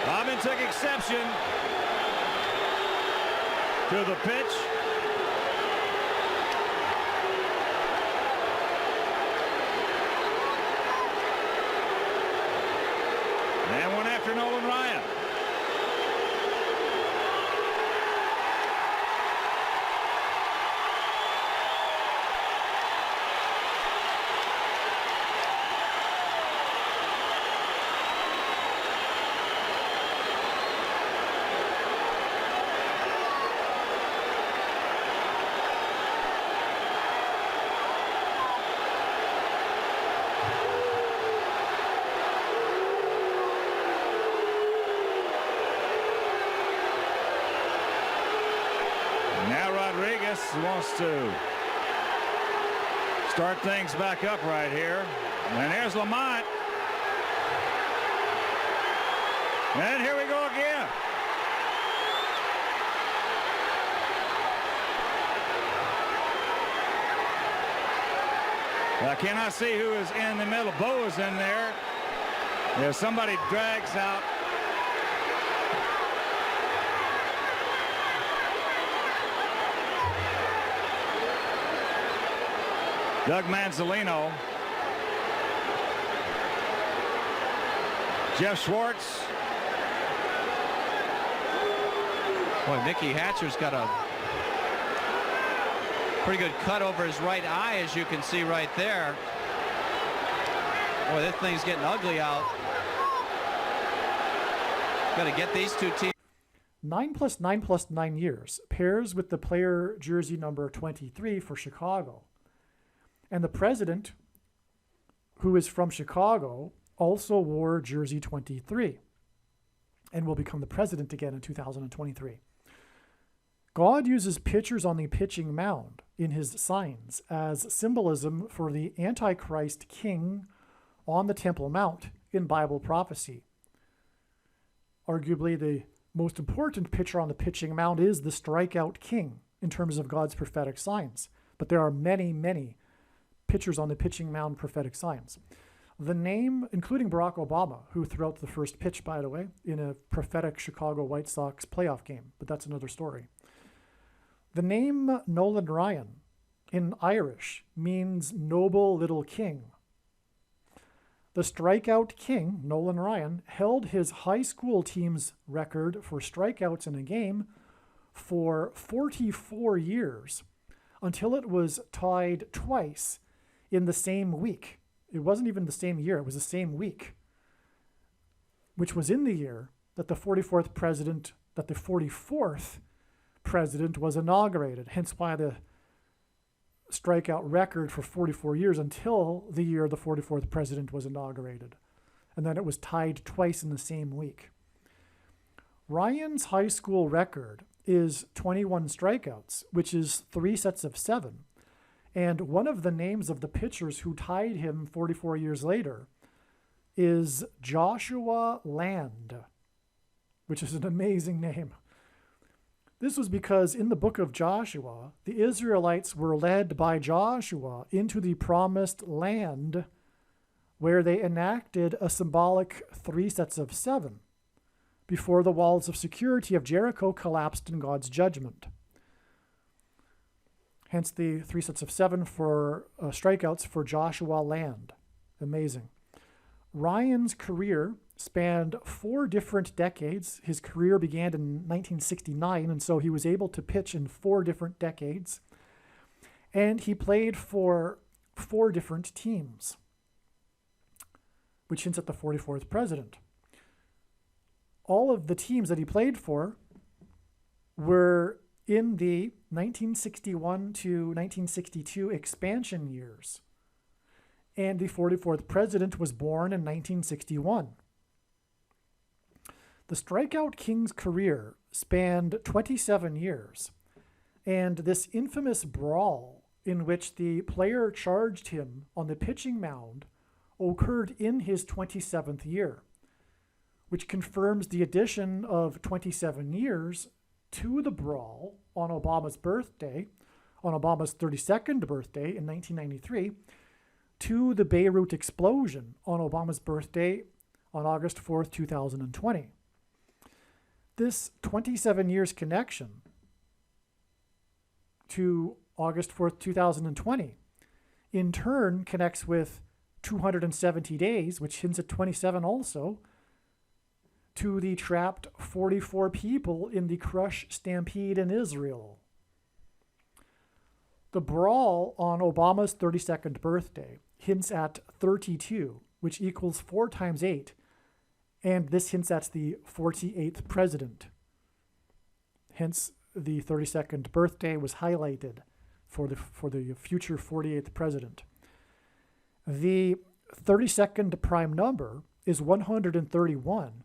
Bobbin took exception to the pitch. And went after Nolan Ryan. Wants to start things back up right here. And here's Lamont. And here we go again. I cannot see who is in the middle. Bo is in there. If somebody drags out Doug Manzolino, Jeff Schwartz. Boy, Mickey Hatcher's got a pretty good cut over his right eye, as you can see right there. Boy, this thing's getting ugly out Got to get these two teams. 9 plus 9 plus 9 years pairs with the player jersey number 23 for Chicago. And the president, who is from Chicago, also wore jersey 23 and will become the president again in 2023. God uses pitchers on the pitching mound in his signs as symbolism for the Antichrist king on the Temple Mount in Bible prophecy. Arguably, the most important pitcher on the pitching mound is the strikeout king in terms of God's prophetic signs. But there are many, many pitchers on the pitching mound prophetic signs. The name, including Barack Obama, who threw out the first pitch, by the way, in a prophetic Chicago White Sox playoff game, but that's another story. The name Nolan Ryan in Irish means noble little king. The strikeout king, Nolan Ryan, held his high school team's record for strikeouts in a game for 44 years until it was tied twice in the same week. It wasn't even the same year, it was the same week, which was in the year that the 44th president was inaugurated, hence why the strikeout record for 44 years until the year the 44th president was inaugurated. And then it was tied twice in the same week. Ryan's high school record is 21 strikeouts, which is 3 sets of 7. And one of the names of the pitchers who tied him 44 years later is Joshua Land, which is an amazing name. This was because in the book of Joshua, the Israelites were led by Joshua into the promised land where they enacted a symbolic 3 sets of 7 before the walls of security of Jericho collapsed in God's judgment. Hence the 3 sets of 7 for strikeouts for Joshua Land. Amazing. Ryan's career spanned 4 different decades. His career began in 1969, and so he was able to pitch in 4 different decades. And he played for 4 different teams, which hints at the 44th president. All of the teams that he played for were in the 1961 to 1962 expansion years. And the 44th president was born in 1961. The strikeout king's career spanned 27 years, and this infamous brawl in which the player charged him on the pitching mound occurred in his 27th year, which confirms the addition of 27 years to the brawl on Obama's birthday, on Obama's 32nd birthday in 1993, to the Beirut explosion on Obama's birthday on August 4th, 2020. This 27 years connection to August 4th, 2020, in turn connects with 270 days, which hints at 27 also, to the trapped 44 people in the Crush Stampede in Israel. The brawl on Obama's 32nd birthday hints at 32, which equals 4 times 8, and this hints at the 48th president. Hence, the 32nd birthday was highlighted for the future 48th president. The 32nd prime number is 131,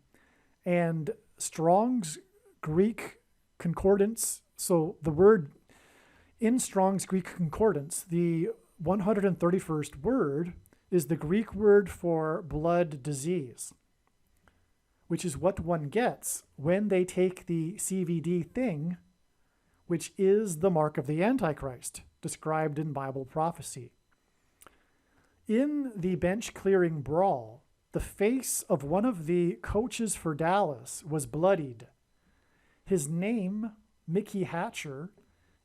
and Strong's Greek concordance, so the word in Strong's Greek concordance, the 131st word is the Greek word for blood disease, which is what one gets when they take the CVD thing, which is the mark of the Antichrist, described in Bible prophecy. In the bench clearing brawl, the face of one of the coaches for Dallas was bloodied. His name, Mickey Hatcher,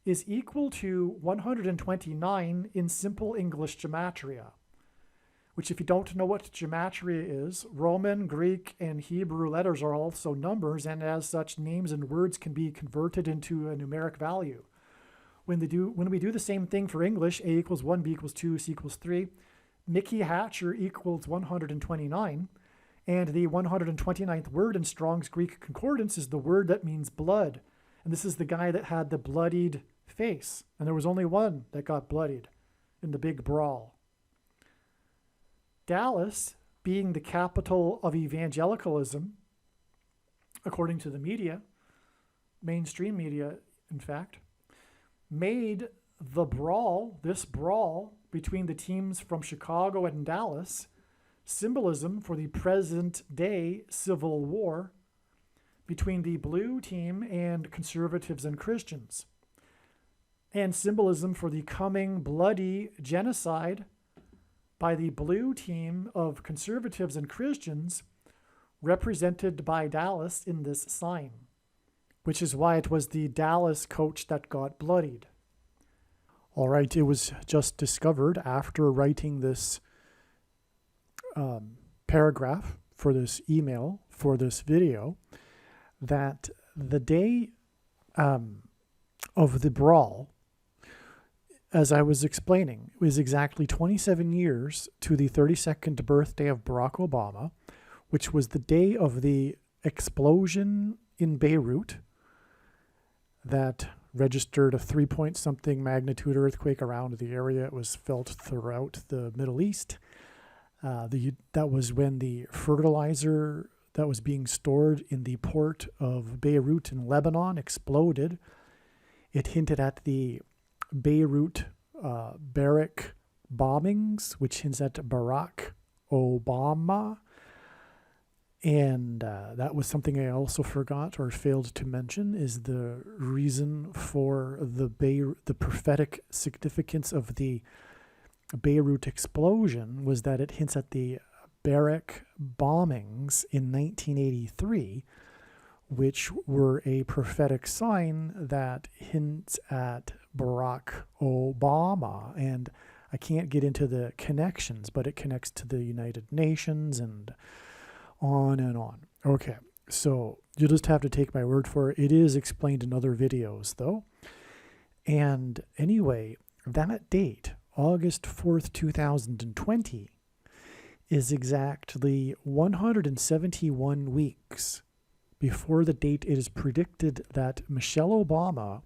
is equal to 129 in simple English gematria, which, if you don't know what gematria is, Roman, Greek, and Hebrew letters are also numbers, and as such, names and words can be converted into a numeric value. When we do the same thing for English, A equals 1, B equals 2, C equals 3, Mickey Hatcher equals 129, And the 129th word in Strong's Greek Concordance is the word that means blood. And this is the guy that had the bloodied face. And there was only one that got bloodied in the big brawl. Dallas, being the capital of evangelicalism, according to the media, mainstream media, in fact, made the brawl, this brawl between the teams from Chicago and Dallas, symbolism for the present-day civil war between the blue team and conservatives and Christians, and symbolism for the coming bloody genocide by the blue team of conservatives and Christians, represented by Dallas in this sign, which is why it was the Dallas coach that got bloodied. All right, it was just discovered after writing this paragraph for this email, for this video, that the day of the brawl, as I was explaining, was exactly 27 years to the 32nd birthday of Barack Obama, which was the day of the explosion in Beirut that registered a 3-point-something magnitude earthquake around the area. It was felt throughout the Middle East. That was when the fertilizer that was being stored in the port of Beirut in Lebanon exploded. It hinted at the Beirut barrack bombings, which hints at Barack Obama. And that was something I also forgot or failed to mention, is the reason for the prophetic significance of the Beirut explosion was that it hints at the barrack bombings in 1983, which were a prophetic sign that hints at Barack Obama. And I can't get into the connections, but it connects to the United Nations and on and on. Okay, so you'll just have to take my word for it. It is explained in other videos, though. And anyway, that date, August 4th, 2020, is exactly 171 weeks before the date it is predicted that Michelle Obama,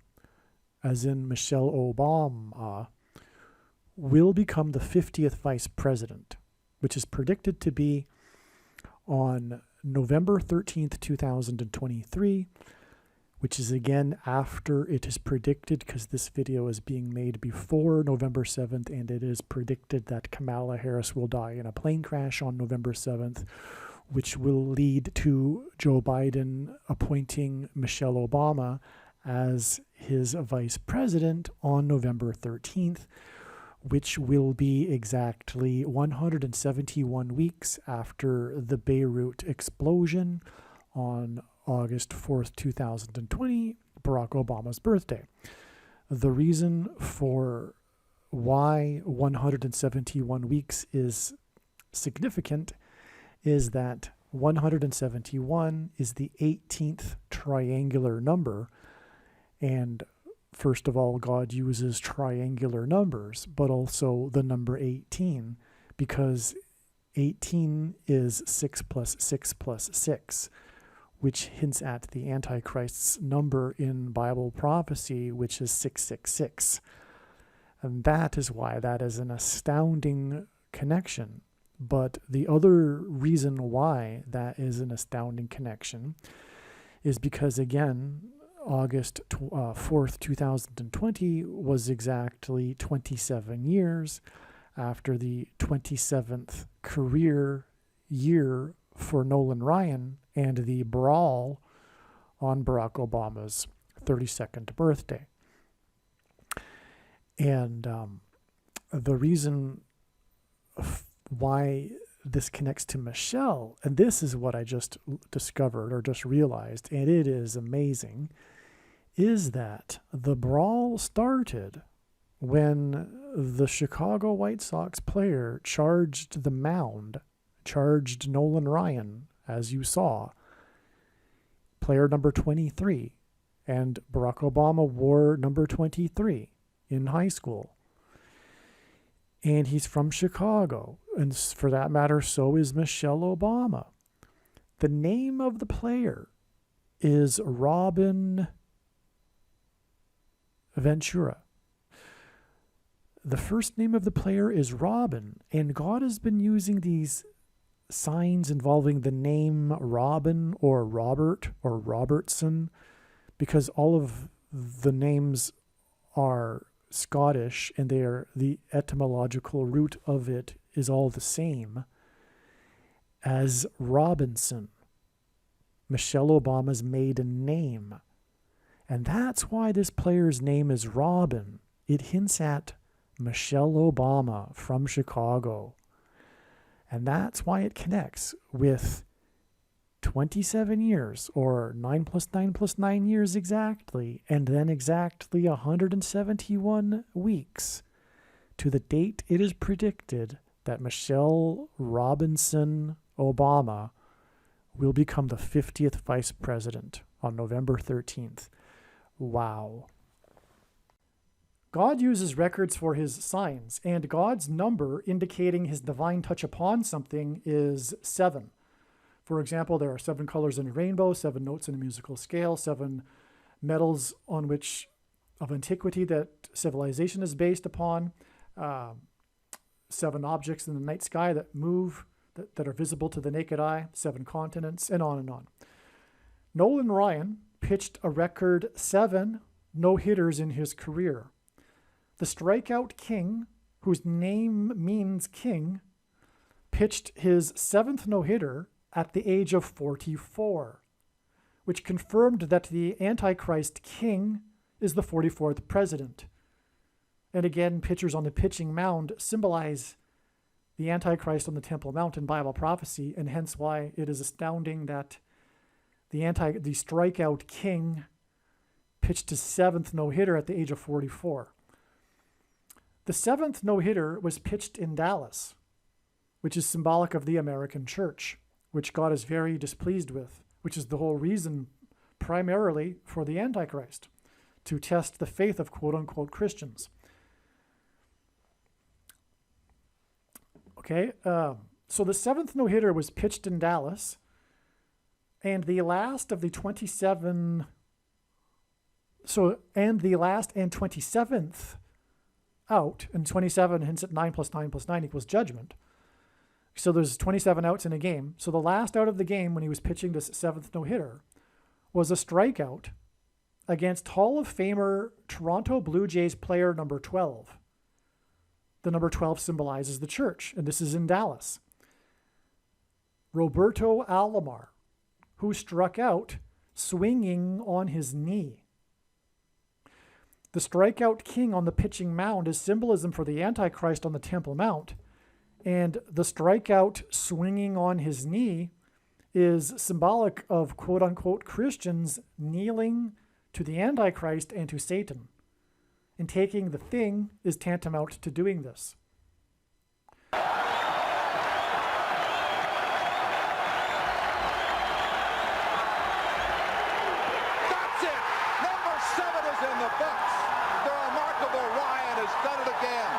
as in Michelle Obama, will become the 50th vice president, which is predicted to be on November 13th, 2023, which is again after it is predicted, because this video is being made before November 7th, and it is predicted that Kamala Harris will die in a plane crash on November 7th, which will lead to Joe Biden appointing Michelle Obama as his vice president on November 13th, which will be exactly 171 weeks after the Beirut explosion on August 4th, 2020, Barack Obama's birthday. The reason for why 171 weeks is significant is that 171 is the 18th triangular number, and first of all, God uses triangular numbers, but also the number 18, because 18 is 6 plus 6 plus 6, which hints at the Antichrist's number in Bible prophecy, which is 666. And that is why that is an astounding connection. But the other reason why that is an astounding connection is because, again, August 4th, 2020 was exactly 27 years after the 27th career year for Nolan Ryan and the brawl on Barack Obama's 32nd birthday. And the reason why this connects to Michelle, and this is what I just discovered or just realized, and it is amazing, is that the brawl started when the Chicago White Sox player charged the mound, charged Nolan Ryan, as you saw, player number 23, and Barack Obama wore number 23 in high school. And he's from Chicago, and for that matter, so is Michelle Obama. The name of the player is Robin Ventura. The first name of the player is Robin, and God has been using these signs involving the name Robin or Robert or Robertson because all of the names are Scottish and the etymological root of it is all the same as Robinson, Michelle Obama's maiden name. And that's why this player's name is Robin. It hints at Michelle Obama from Chicago. And that's why it connects with 27 years, or 9 plus 9 plus 9 years exactly, and then exactly 171 weeks to the date it is predicted that Michelle Robinson Obama will become the 50th vice president on November 13th. Wow. God uses records for his signs, and God's number indicating his divine touch upon something is 7. For example, there are 7 colors in a rainbow, 7 notes in a musical scale, 7 metals on which of antiquity that civilization is based upon, 7 objects in the night sky that move, that are visible to the naked eye, 7 continents, and on and on. Nolan Ryan pitched a record 7 no-hitters in his career. The strikeout king, whose name means king, pitched his 7th no-hitter at the age of 44, which confirmed that the Antichrist king is the 44th president. And again, pitchers on the pitching mound symbolize the Antichrist on the Temple Mount in Bible prophecy, and hence why it is astounding that the strikeout king pitched his 7th no-hitter at the age of 44. The 7th no-hitter was pitched in Dallas, which is symbolic of the American church, which God is very displeased with, which is the whole reason primarily for the Antichrist, to test the faith of quote-unquote Christians. Okay, so the 7th no-hitter was pitched in Dallas, and the last and 27th out, and 27 hints at 9 plus 9 plus 9 equals judgment. So there's 27 outs in a game. So the last out of the game when he was pitching this 7th no-hitter was a strikeout against Hall of Famer Toronto Blue Jays player number 12. The number 12 symbolizes the church, and this is in Dallas. Roberto Alomar, who struck out swinging on his knee. The strikeout king on the pitching mound is symbolism for the Antichrist on the Temple Mount, and the strikeout swinging on his knee is symbolic of quote-unquote Christians kneeling to the Antichrist and to Satan. And taking the thing is tantamount to doing this. That's it! Number 7 is in the books. The remarkable Ryan has done it again.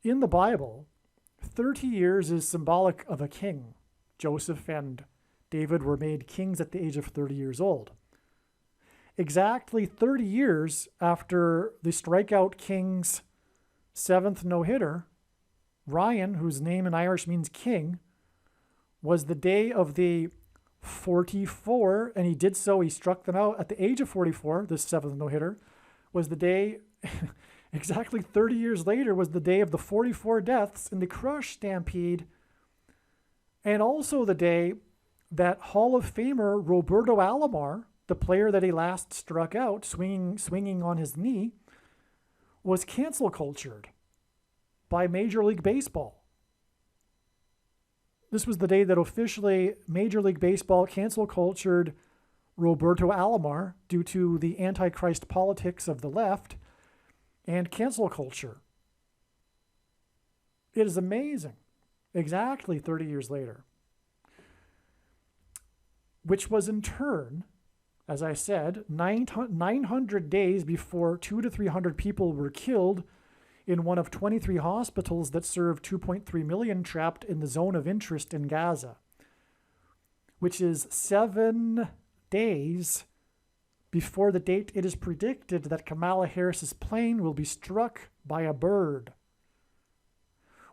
In the Bible, 30 years is symbolic of a king. Joseph and David were made kings at the age of 30 years old. Exactly 30 years after the strikeout king's 7th no-hitter, Ryan, whose name in Irish means king, was the day of the 44, and he did so, he struck them out at the age of 44, this 7th no-hitter, was the day... Exactly 30 years later was the day of the 44 deaths in the Crush Stampede, and also the day that Hall of Famer Roberto Alomar, the player that he last struck out, swinging on his knee, was cancel cultured by Major League Baseball. This was the day that officially Major League Baseball cancel cultured Roberto Alomar due to the antichrist politics of the left and cancel culture. It is amazing. Exactly 30 years later. Which was in turn, as I said, 900 days before 200 to 300 people were killed in one of 23 hospitals that serve 2.3 million trapped in the zone of interest in Gaza, which is 7 days before the date it is predicted that Kamala Harris's plane will be struck by a bird,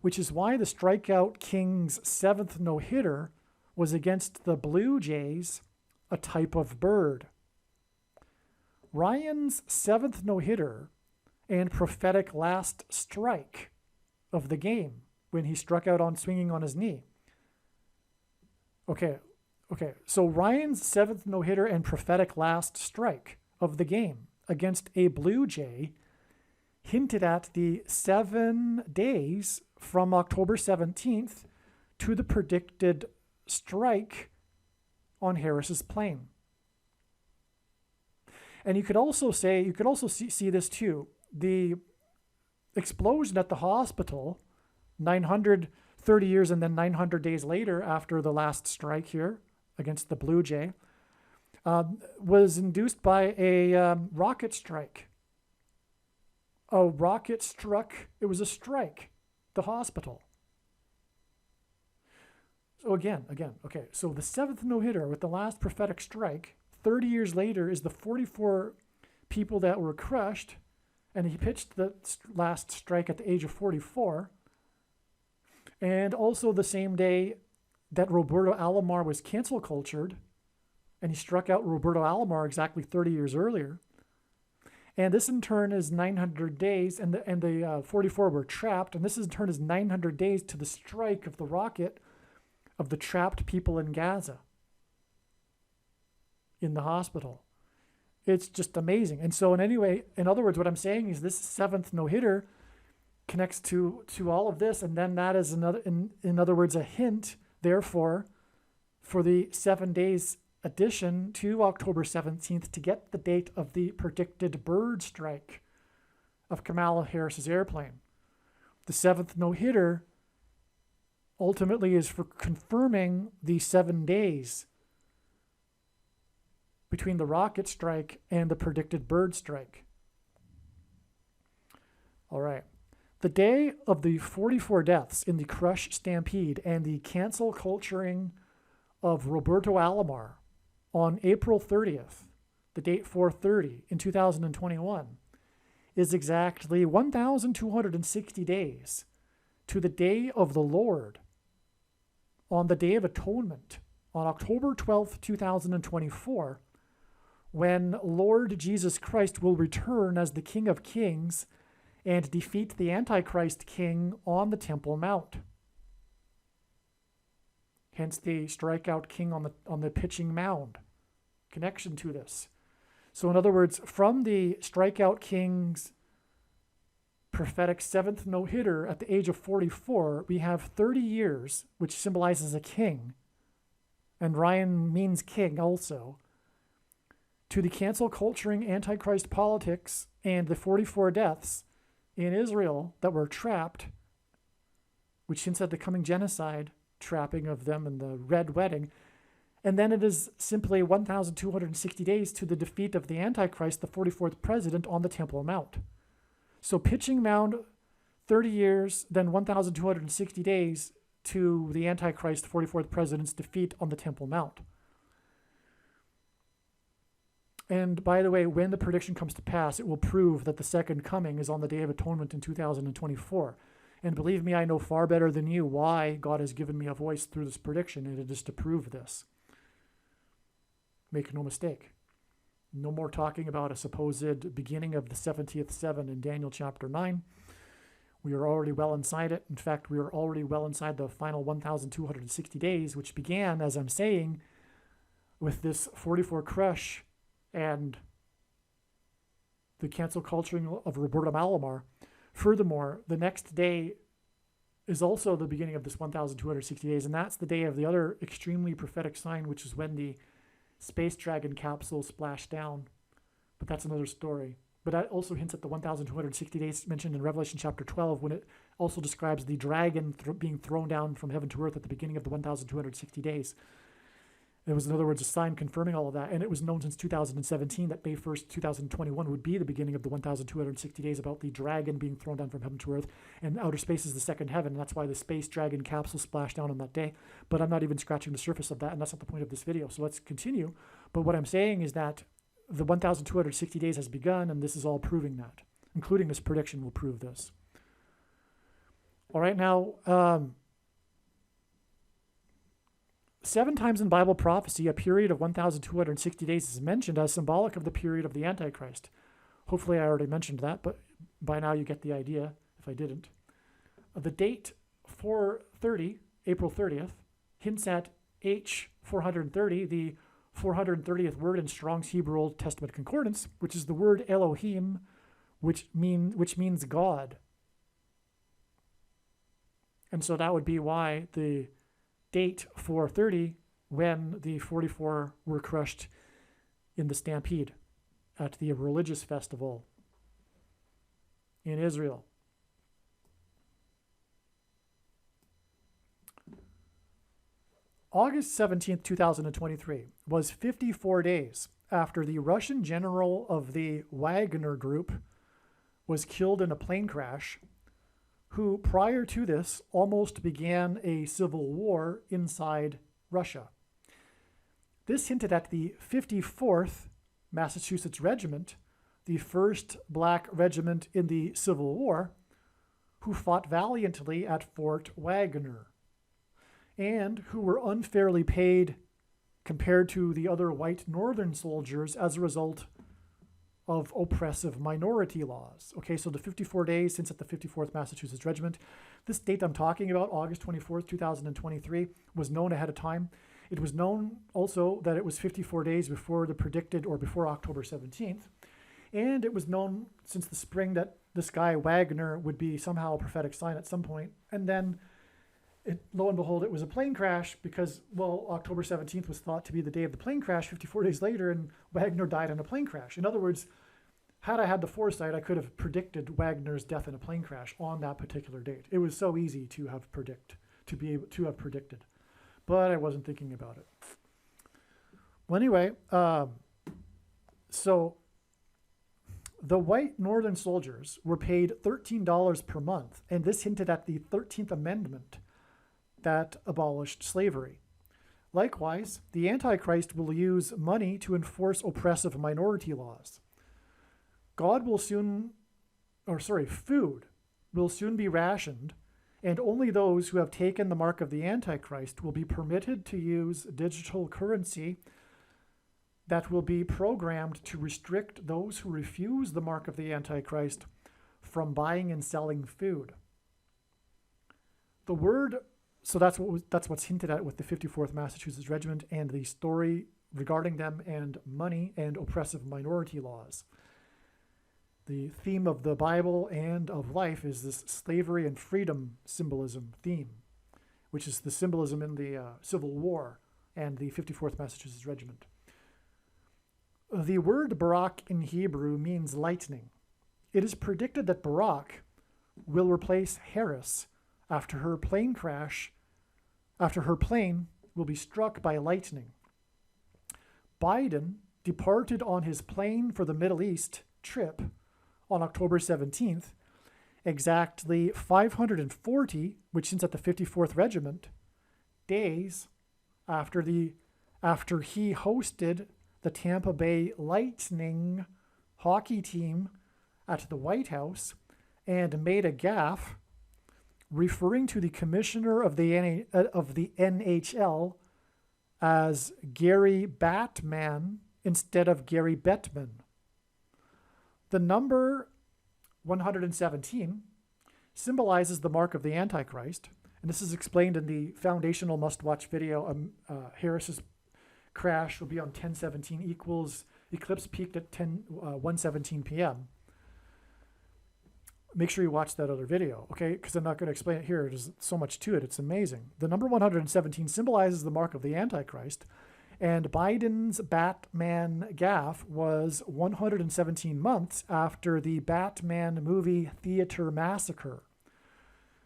which is why the strikeout king's 7th no-hitter was against the Blue Jays, a type of bird. Ryan's 7th no-hitter and prophetic last strike of the game when he struck out on swinging on his knee. Okay, so Ryan's 7th no-hitter and prophetic last strike of the game against a Blue Jay hinted at the 7 days from October 17th to the predicted strike on Harris's plane. And you could also see this too. The explosion at the hospital, 930 years and then 900 days later after the last strike here against the Blue Jay, was induced by a rocket strike. A rocket struck, it was a strike, the hospital. So again, okay, so the 7th no-hitter with the last prophetic strike, 30 years later, is the 44 people that were crushed, and he pitched the last strike at the age of 44. And also the same day that Roberto Alomar was cancel cultured, and he struck out Roberto Alomar exactly 30 years earlier. And this in turn is 900 days, and the 44 were trapped, and this in turn is 900 days to the strike of the rocket of the trapped people in Gaza, in the hospital. It's just amazing. And so in other words, what I'm saying is this 7th no-hitter connects to all of this, and then that is in other words, a hint, therefore, for the 7 days addition to October 17th to get the date of the predicted bird strike of Kamala Harris's airplane. The 7th no-hitter ultimately is for confirming the 7 days between the rocket strike and the predicted bird strike. All right. The day of the 44 deaths in the Crush Stampede and the cancel culturing of Roberto Alomar on April 30th, the date 4/30 in 2021, is exactly 1,260 days to the day of the Lord on the Day of Atonement on October 12th, 2024, when Lord Jesus Christ will return as the King of Kings and defeat the Antichrist king on the Temple Mount. Hence the strikeout king on the pitching mound. Connection to this. So in other words, from the strikeout king's prophetic 7th no-hitter at the age of 44, we have 30 years, which symbolizes a king, and Ryan means king also, to the cancel culturing Antichrist politics and the 44 deaths in Israel that were trapped, which hints at the coming genocide, trapping of them in the Red Wedding. And then it is simply 1,260 days to the defeat of the Antichrist, the 44th president, on the Temple Mount. So pitching mound, 30 years, then 1,260 days to the Antichrist, 44th president's defeat on the Temple Mount. And by the way, when the prediction comes to pass, it will prove that the second coming is on the Day of Atonement in 2024. And believe me, I know far better than you why God has given me a voice through this prediction, and it is to prove this. Make no mistake. No more talking about a supposed beginning of the 70th seven in Daniel chapter 9. We are already well inside it. In fact, we are already well inside the final 1,260 days, which began, as I'm saying, with this 44 crush and the cancel culturing of Roberta Malamar. Furthermore, the next day is also the beginning of this 1,260 days, and that's the day of the other extremely prophetic sign, which is when the Space Dragon capsule splashed down. But that's another story. But that also hints at the 1,260 days mentioned in Revelation chapter 12, when it also describes the dragon being thrown down from heaven to earth at the beginning of the 1,260 days. It was, in other words, a sign confirming all of that. And it was known since 2017 that May 1st, 2021 would be the beginning of the 1,260 days, about the dragon being thrown down from heaven to earth. And outer space is the second heaven. And that's why the Space Dragon capsule splashed down on that day. But I'm not even scratching the surface of that, and that's not the point of this video. So let's continue. But what I'm saying is that the 1,260 days has begun, and this is all proving that, including this prediction will prove this. All right, now, 7 times in Bible prophecy, a period of 1,260 days is mentioned as symbolic of the period of the Antichrist. Hopefully I already mentioned that, but by now you get the idea, if I didn't. The date 430, April 30th, hints at H430, the 430th word in Strong's Hebrew Old Testament Concordance, which is the word Elohim, which means God. And so that would be why the date 430, when the 44 were crushed in the stampede at the religious festival in Israel. August 17th, 2023 was 54 days after the Russian general of the Wagner Group was killed in a plane crash, who prior to this almost began a civil war inside Russia. This hinted at the 54th Massachusetts Regiment, the first black regiment in the Civil War, who fought valiantly at Fort Wagner, and who were unfairly paid compared to the other white northern soldiers as a result of oppressive minority laws. Okay, so the 54 days since at the 54th Massachusetts Regiment. This date I'm talking about, August 24th, 2023, was known ahead of time. It was known also that it was 54 days before the predicted, or before October 17th. And it was known since the spring that this guy Wagner would be somehow a prophetic sign at some point. And then lo and behold, it was a plane crash because, well, October 17th was thought to be the day of the plane crash 54 days later, and Wagner died in a plane crash. In other words, had I had the foresight, I could have predicted Wagner's death in a plane crash on that particular date. It was so easy to have predicted, but I wasn't thinking about it. Well, anyway, so the white northern soldiers were paid $13 per month, and this hinted at the 13th Amendment that abolished slavery. Likewise, the Antichrist will use money to enforce oppressive minority laws. Food will soon be rationed, and only those who have taken the mark of the Antichrist will be permitted to use digital currency that will be programmed to restrict those who refuse the mark of the Antichrist from buying and selling food. So that's what's hinted at with the 54th Massachusetts Regiment and the story regarding them and money and oppressive minority laws. The theme of the Bible and of life is this slavery and freedom symbolism theme, which is the symbolism in the Civil War and the 54th Massachusetts Regiment. The word Barak in Hebrew means lightning. It is predicted that Barak will replace Harris after her plane will be struck by lightning. Biden departed on his plane for the Middle East trip on October 17th, exactly 540, which hints at the 54th Regiment, days after he hosted the Tampa Bay Lightning hockey team at the White House and made a gaffe referring to the commissioner of the NHL as Gary Batman instead of Gary Bettman. The number 117 symbolizes the mark of the Antichrist. And this is explained in the foundational must-watch video. Harris's crash will be on 10:17 equals. Eclipse peaked at 1:17 p.m. Make sure you watch that other video, okay? Because I'm not going to explain it here. There's so much to it. It's amazing. The number 117 symbolizes the mark of the Antichrist. And Biden's Batman gaffe was 117 months after the Batman movie theater massacre.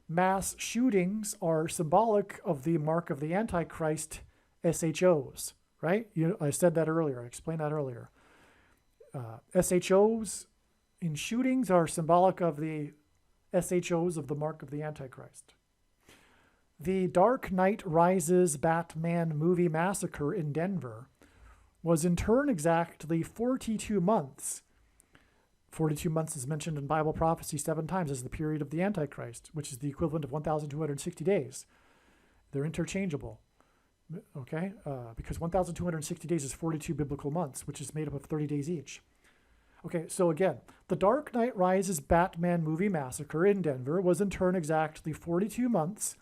Mass shootings are symbolic of the mark of the Antichrist, SHOs, right? I said that earlier. I explained that earlier. SHOs in shootings are symbolic of the SHOs of the mark of the Antichrist. The Dark Knight Rises Batman movie massacre in Denver was in turn exactly 42 months. 42 months is mentioned in Bible prophecy 7 times as the period of the Antichrist, which is the equivalent of 1,260 days. They're interchangeable, okay? Because 1,260 days is 42 biblical months, which is made up of 30 days each. Okay, so again, the Dark Knight Rises Batman movie massacre in Denver was in turn exactly 42 months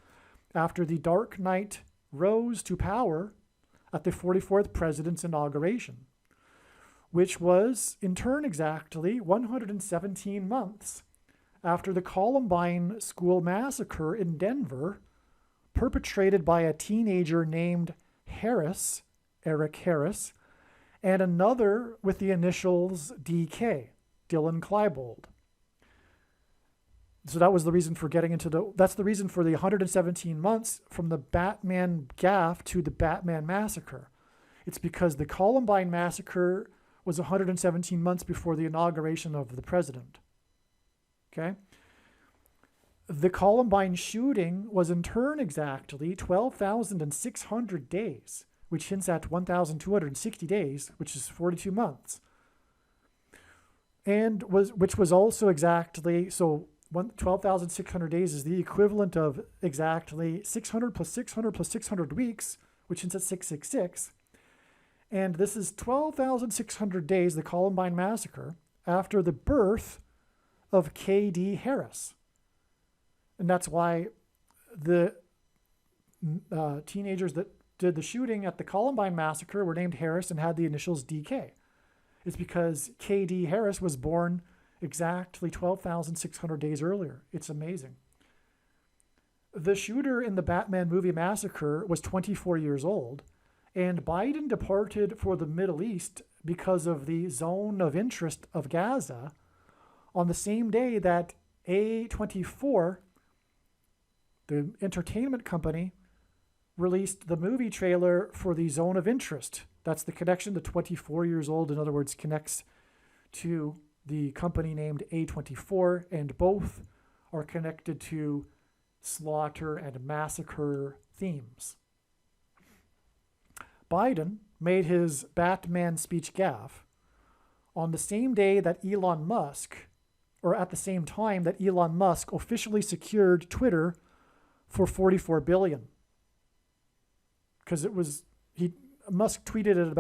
after the Dark Knight rose to power at the 44th president's inauguration, which was in turn exactly 117 months after the Columbine school massacre in Denver, perpetrated by a teenager named Harris, Eric Harris, and another with the initials DK, Dylan Klebold. So that was the reason for that's the reason for the 117 months from the Batman gaffe to the Batman massacre. It's because the Columbine massacre was 117 months before the inauguration of the president. Okay? The Columbine shooting was in turn exactly 12,600 days, which hints at 1,260 days, which is 42 months. And which was also exactly, 12,600 days is the equivalent of exactly 600 plus 600 plus 600 weeks, which hints at 666. And this is 12,600 days, the Columbine massacre, after the birth of K.D. Harris. And that's why the teenagers that did the shooting at the Columbine massacre were named Harris and had the initials DK. It's because K.D. Harris was born exactly 12,600 days earlier. It's amazing. The shooter in the Batman movie massacre was 24 years old, and Biden departed for the Middle East because of the zone of interest of Gaza on the same day that A24, the entertainment company, released the movie trailer for the zone of interest. That's the connection to 24 years old. In other words, connects to the company named A24, and both are connected to slaughter and massacre themes. Biden made his Batman speech gaffe on the same day that Elon Musk, or at the same time that Elon Musk officially secured Twitter for $44 billion. Because Musk tweeted it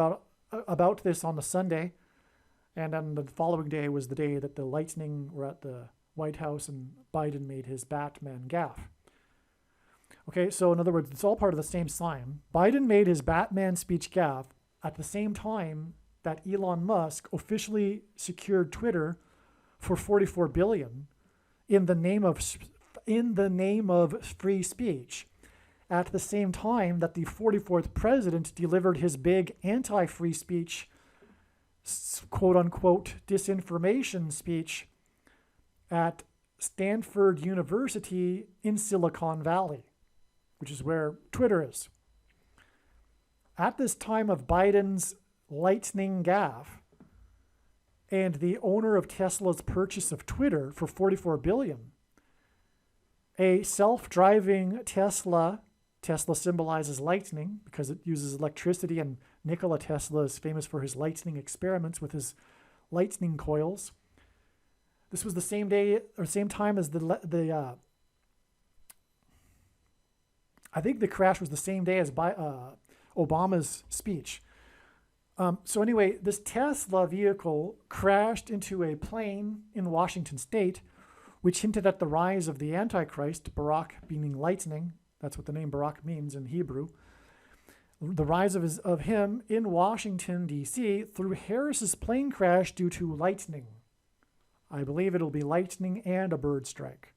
about this on the Sunday, and then the following day was the day that the Lightning were at the White House and Biden made his Batman gaffe. Okay, so in other words, it's all part of the same sign. Biden made his Batman speech gaffe at the same time that Elon Musk officially secured Twitter for $44 billion in the name of free speech. At the same time that the 44th president delivered his big anti-free speech, quote-unquote disinformation speech at Stanford University in Silicon Valley, which is where Twitter is. At this time of Biden's lightning gaffe and the owner of Tesla's purchase of Twitter for $44 billion, a self-driving Tesla symbolizes lightning because it uses electricity, and Nikola Tesla is famous for his lightning experiments with his lightning coils. This was the same day or same time as I think the crash was the same day as Obama's speech. So anyway, this Tesla vehicle crashed into a plane in Washington State which hinted at the rise of the Antichrist, Barak meaning lightning. That's what the name Barak means in Hebrew. The rise of him in Washington, D.C. through Harris's plane crash due to lightning. I believe it'll be lightning and a bird strike.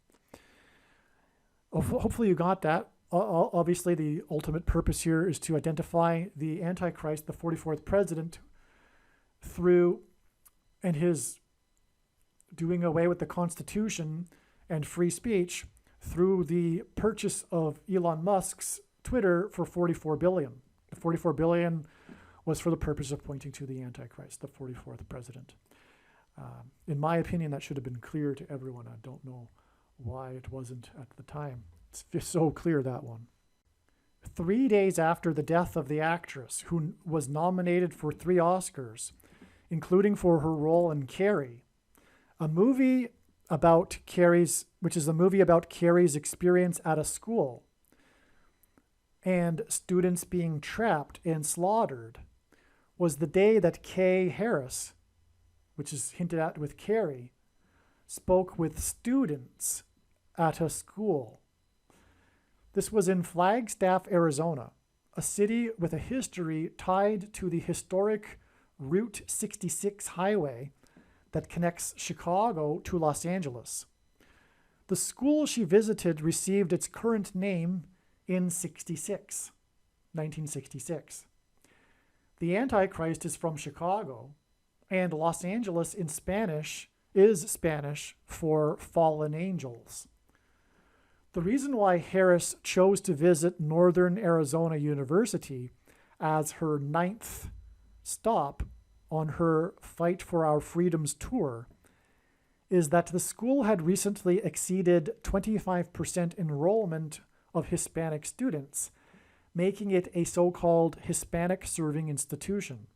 Hopefully you got that. Obviously, the ultimate purpose here is to identify the Antichrist, the 44th president, through and his doing away with the Constitution and free speech through the purchase of Elon Musk's Twitter for $44 billion. The $44 billion was for the purpose of pointing to the Antichrist, the 44th president. In my opinion, that should have been clear to everyone. I don't know why it wasn't at the time. It's just so clear, that one. 3 days after the death of the actress, who was nominated for 3 Oscars, including for her role in Carrie, a movie about Carrie's, which is a movie about Carrie's experience at a school and students being trapped and slaughtered, was the day that Kay Harris, which is hinted at with Carrie, spoke with students at a school. This was in Flagstaff, Arizona, a city with a history tied to the historic Route 66 highway that connects Chicago to Los Angeles. The school she visited received its current name in 1966. The Antichrist is from Chicago, and Los Angeles in Spanish is Spanish for fallen angels. The reason why Harris chose to visit Northern Arizona University as her 9th stop on her Fight for Our Freedoms tour is that the school had recently exceeded 25% enrollment of Hispanic students, making it a so-called Hispanic serving institution.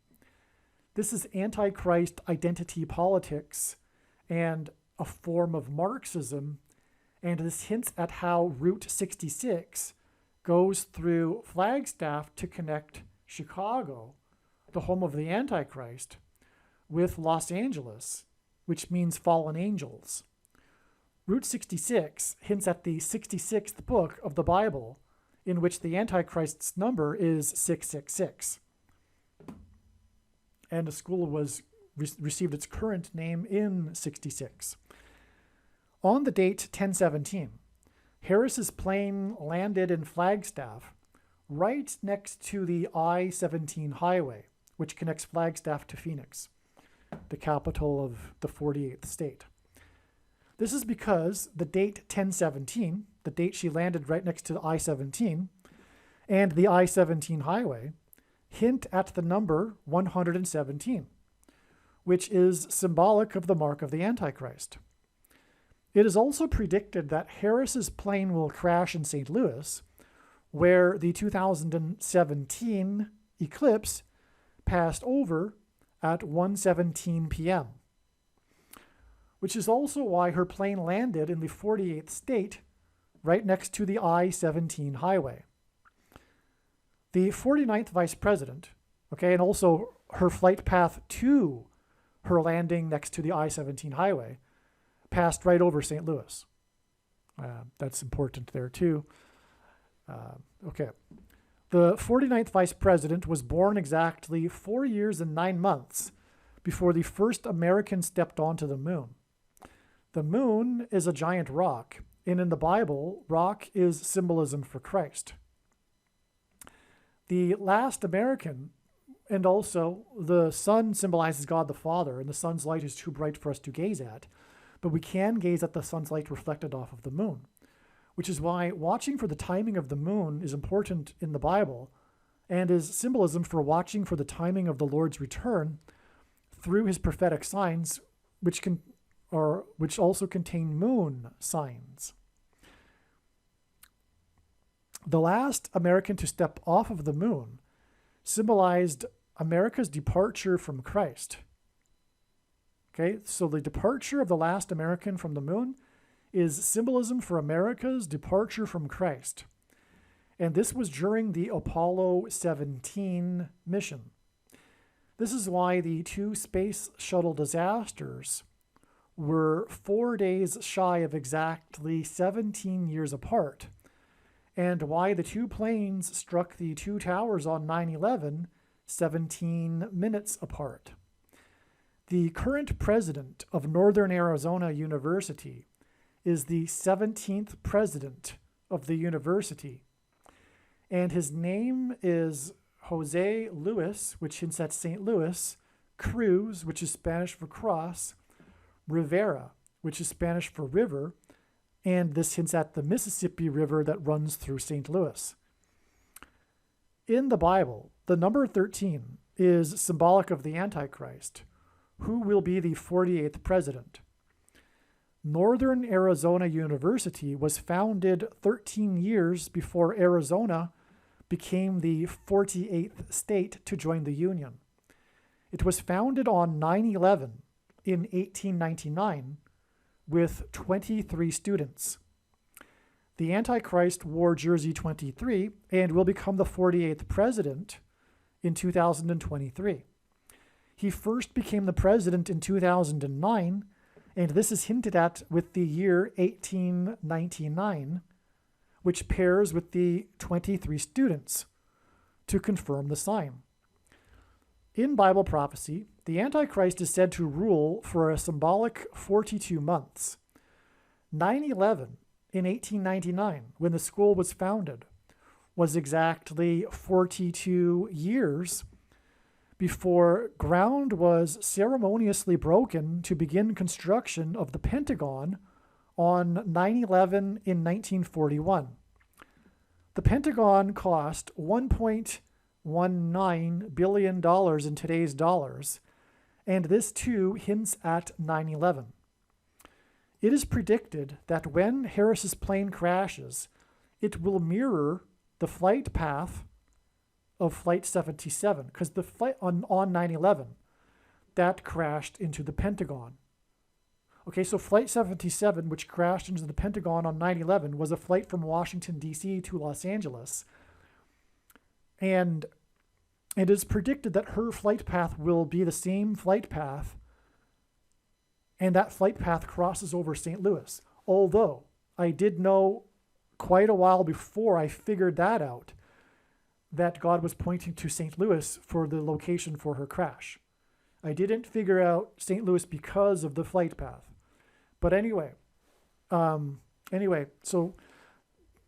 This is Antichrist identity politics and a form of Marxism, and this hints at how Route 66 goes through Flagstaff to connect Chicago, the home of the Antichrist, with Los Angeles, which means fallen angels. Route 66 hints at the 66th book of the Bible, in which the Antichrist's number is 666. And the school received its current name in 66. On the date 10/17, Harris's plane landed in Flagstaff, right next to the I-17 highway, which connects Flagstaff to Phoenix, the capital of the 48th state. This is because the date 10/17, the date she landed right next to the I-17, and the I-17 highway hint at the number 117, which is symbolic of the mark of the Antichrist. It is also predicted that Harris's plane will crash in St. Louis, where the 2017 eclipse passed over at 1:17 p.m., which is also why her plane landed in the 48th state right next to the I-17 highway. The 49th vice president, and also her flight path to her landing next to the I-17 highway, passed right over St. Louis. That's important there too. The 49th vice president was born exactly 4 years and 9 months before the first American stepped onto the moon. The moon is a giant rock, and in the Bible, rock is symbolism for Christ. The last American, and also the sun symbolizes God the Father, and the sun's light is too bright for us to gaze at, but we can gaze at the sun's light reflected off of the moon, which is why watching for the timing of the moon is important in the Bible and is symbolism for watching for the timing of the Lord's return through his prophetic signs, which also contain moon signs. The last American to step off of the moon symbolized America's departure from Christ. So the departure of the last American from the moon is symbolism for America's departure from Christ. And this was during the Apollo 17 mission. This is why the 2 space shuttle disasters were 4 days shy of exactly 17 years apart, and why the two planes struck the two towers on 9/11 17 minutes apart. The current president of Northern Arizona University is the 17th president of the university, and his name is Jose Luis, which hints at St. Louis, Cruz, which is Spanish for cross, Rivera, which is Spanish for river, and this hints at the Mississippi River that runs through St. Louis. In the Bible, the number 13 is symbolic of the Antichrist, who will be the 48th president. Northern Arizona University was founded 13 years before Arizona became the 48th state to join the Union. It was founded on 9/11 in 1899 with 23 students. The Antichrist wore jersey 23 and will become the 48th president in 2023. He first became the president in 2009, and this is hinted at with the year 1899, which pairs with the 23 students to confirm the sign. In Bible prophecy, the Antichrist is said to rule for a symbolic 42 months. 9/11 in 1899, when the school was founded, was exactly 42 years before ground was ceremoniously broken to begin construction of the Pentagon on 9/11 in 1941. The Pentagon cost $1.19 billion in today's dollars, and this too hints at 9/11. It is predicted that when Harris's plane crashes, it will mirror the flight path of Flight 77, because the flight on 9/11, that crashed into the Pentagon. Okay, so Flight 77, which crashed into the Pentagon on 9/11, was a flight from Washington, D.C. to Los Angeles. And it is predicted that her flight path will be the same flight path, and that flight path crosses over St. Louis. Although I did know quite a while before I figured that out, that God was pointing to St. Louis for the location for her crash. I didn't figure out St. Louis because of the flight path. But anyway, so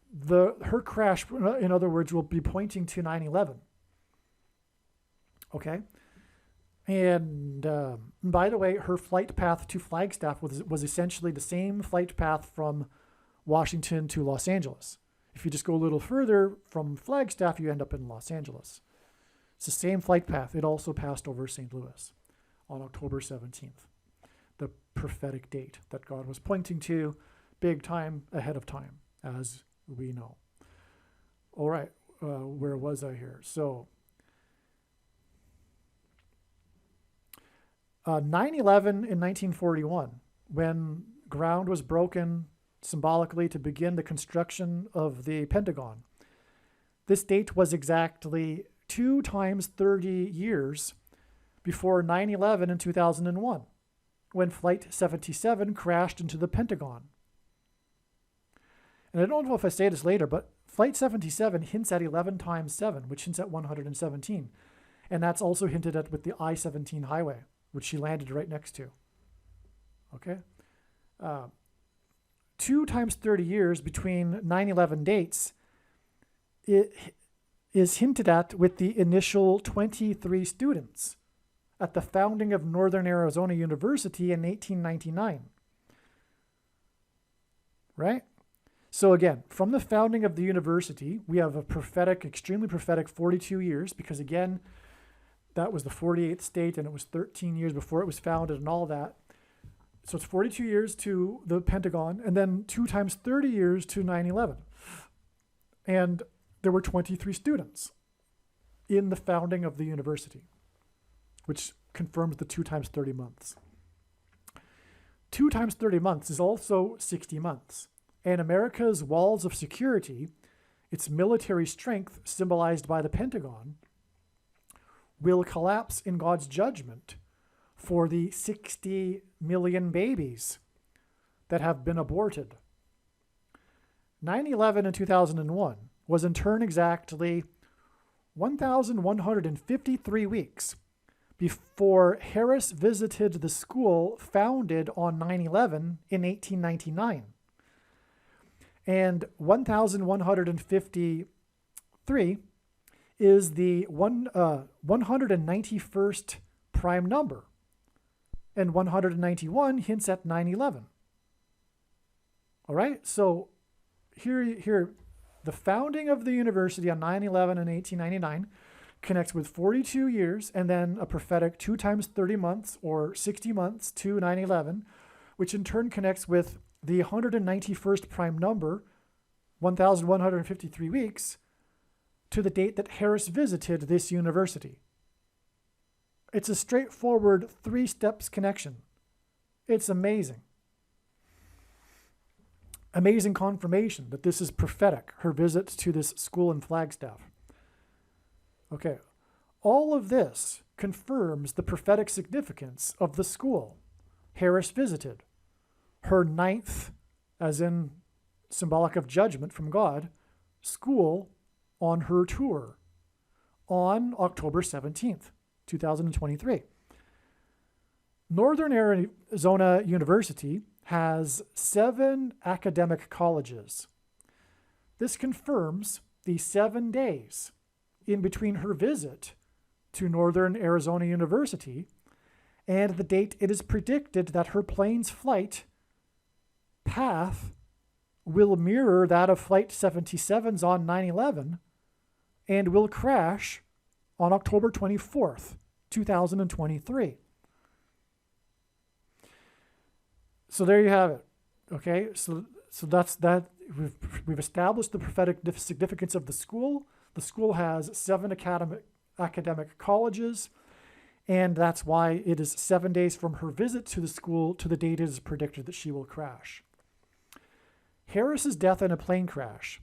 her crash, in other words, will be pointing to 9/11. Okay? And by the way, her flight path to Flagstaff was essentially the same flight path from Washington to Los Angeles. If you just go a little further from Flagstaff, you end up in Los Angeles. It's the same flight path. It also passed over St. Louis on October 17th, the prophetic date that God was pointing to big time ahead of time, as we know. All right, where was I here? So 9/11 in 1941, when ground was broken symbolically to begin the construction of the Pentagon. This date was exactly 2 times 30 years before 9/11 in 2001, when Flight 77 crashed into the Pentagon. And I don't know if I say this later, but Flight 77 hints at 11 times 7, which hints at 117. And that's also hinted at with the I-17 highway, which she landed right next to. Okay? 2 times 30 years between 9/11 dates, it is hinted at with the initial 23 students at the founding of Northern Arizona University in 1899. Right? So again, from the founding of the university, we have a prophetic, extremely prophetic 42 years, because again, that was the 48th state, and it was 13 years before it was founded and all that. So it's 42 years to the Pentagon, and then 2 times 30 years to 9/11. And there were 23 students in the founding of the university, which confirms the 2 times 30 months. 2 times 30 months is also 60 months. And America's walls of security, its military strength symbolized by the Pentagon, will collapse in God's judgment for the 60 million babies that have been aborted. 9/11 in 2001 was in turn exactly 1,153 weeks before Harris visited the school founded on 9/11 in 1899. And 1,153 is the 191st prime number. And 191 hints at 9/11. All right, so here, the founding of the university on 9/11 in 1899 connects with 42 years and then a prophetic 2 times 30 months or 60 months to 9/11, which in turn connects with the 191st prime number, 1,153 weeks, to the date that Harris visited this university. It's a straightforward 3 steps connection. It's amazing. Amazing confirmation that this is prophetic, her visit to this school in Flagstaff. Okay, all of this confirms the prophetic significance of the school Harris visited, her 9th, as in symbolic of judgment from God, school on her tour on October 17th, 2023. Northern Arizona University has 7 academic colleges. This confirms the 7 days in between her visit to Northern Arizona University and the date it is predicted that her plane's flight path will mirror that of Flight 77's on 9/11 and will crash on October 24th, 2023. So there you have it. Okay, so that's that. We've established the prophetic significance of the school. The school has 7 academic colleges, and that's why it is 7 days from her visit to the school to the date it is predicted that she will crash. Harris's death in a plane crash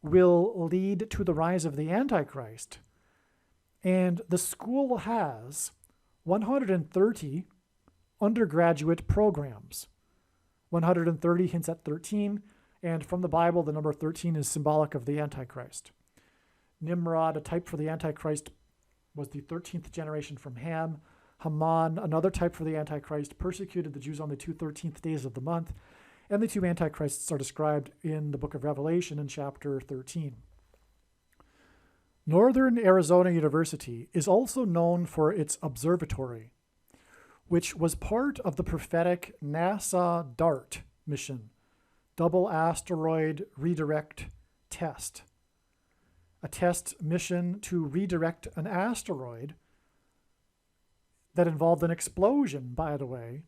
will lead to the rise of the Antichrist, and the school has 130 undergraduate programs. 130 hints at 13, and from the Bible, the number 13 is symbolic of the Antichrist. Nimrod, a type for the Antichrist, was the 13th generation from Ham. Haman, another type for the Antichrist, persecuted the Jews on the 2 13th days of the month, and the 2 Antichrists are described in the book of Revelation in chapter 13. Northern Arizona University is also known for its observatory, which was part of the prophetic NASA DART mission, Double Asteroid Redirect Test, a test mission to redirect an asteroid that involved an explosion, by the way,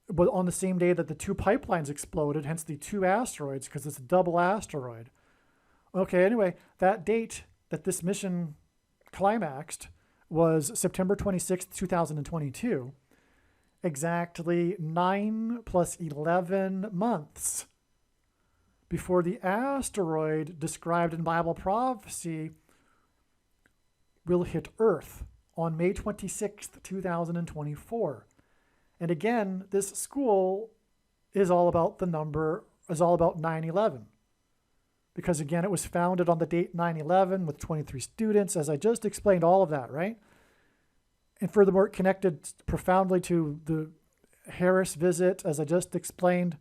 but on the same day that the 2 pipelines exploded, hence the 2 asteroids, because it's a double asteroid. Okay, anyway, that date that this mission climaxed was September 26th, 2022, exactly 9 plus 11 months before the asteroid described in Bible prophecy will hit Earth on May 26th, 2024. And again, this school is all about 9/11. Because again, it was founded on the date 9/11 with 23 students, as I just explained all of that, right? And furthermore, it connected profoundly to the Harris visit, as I just explained,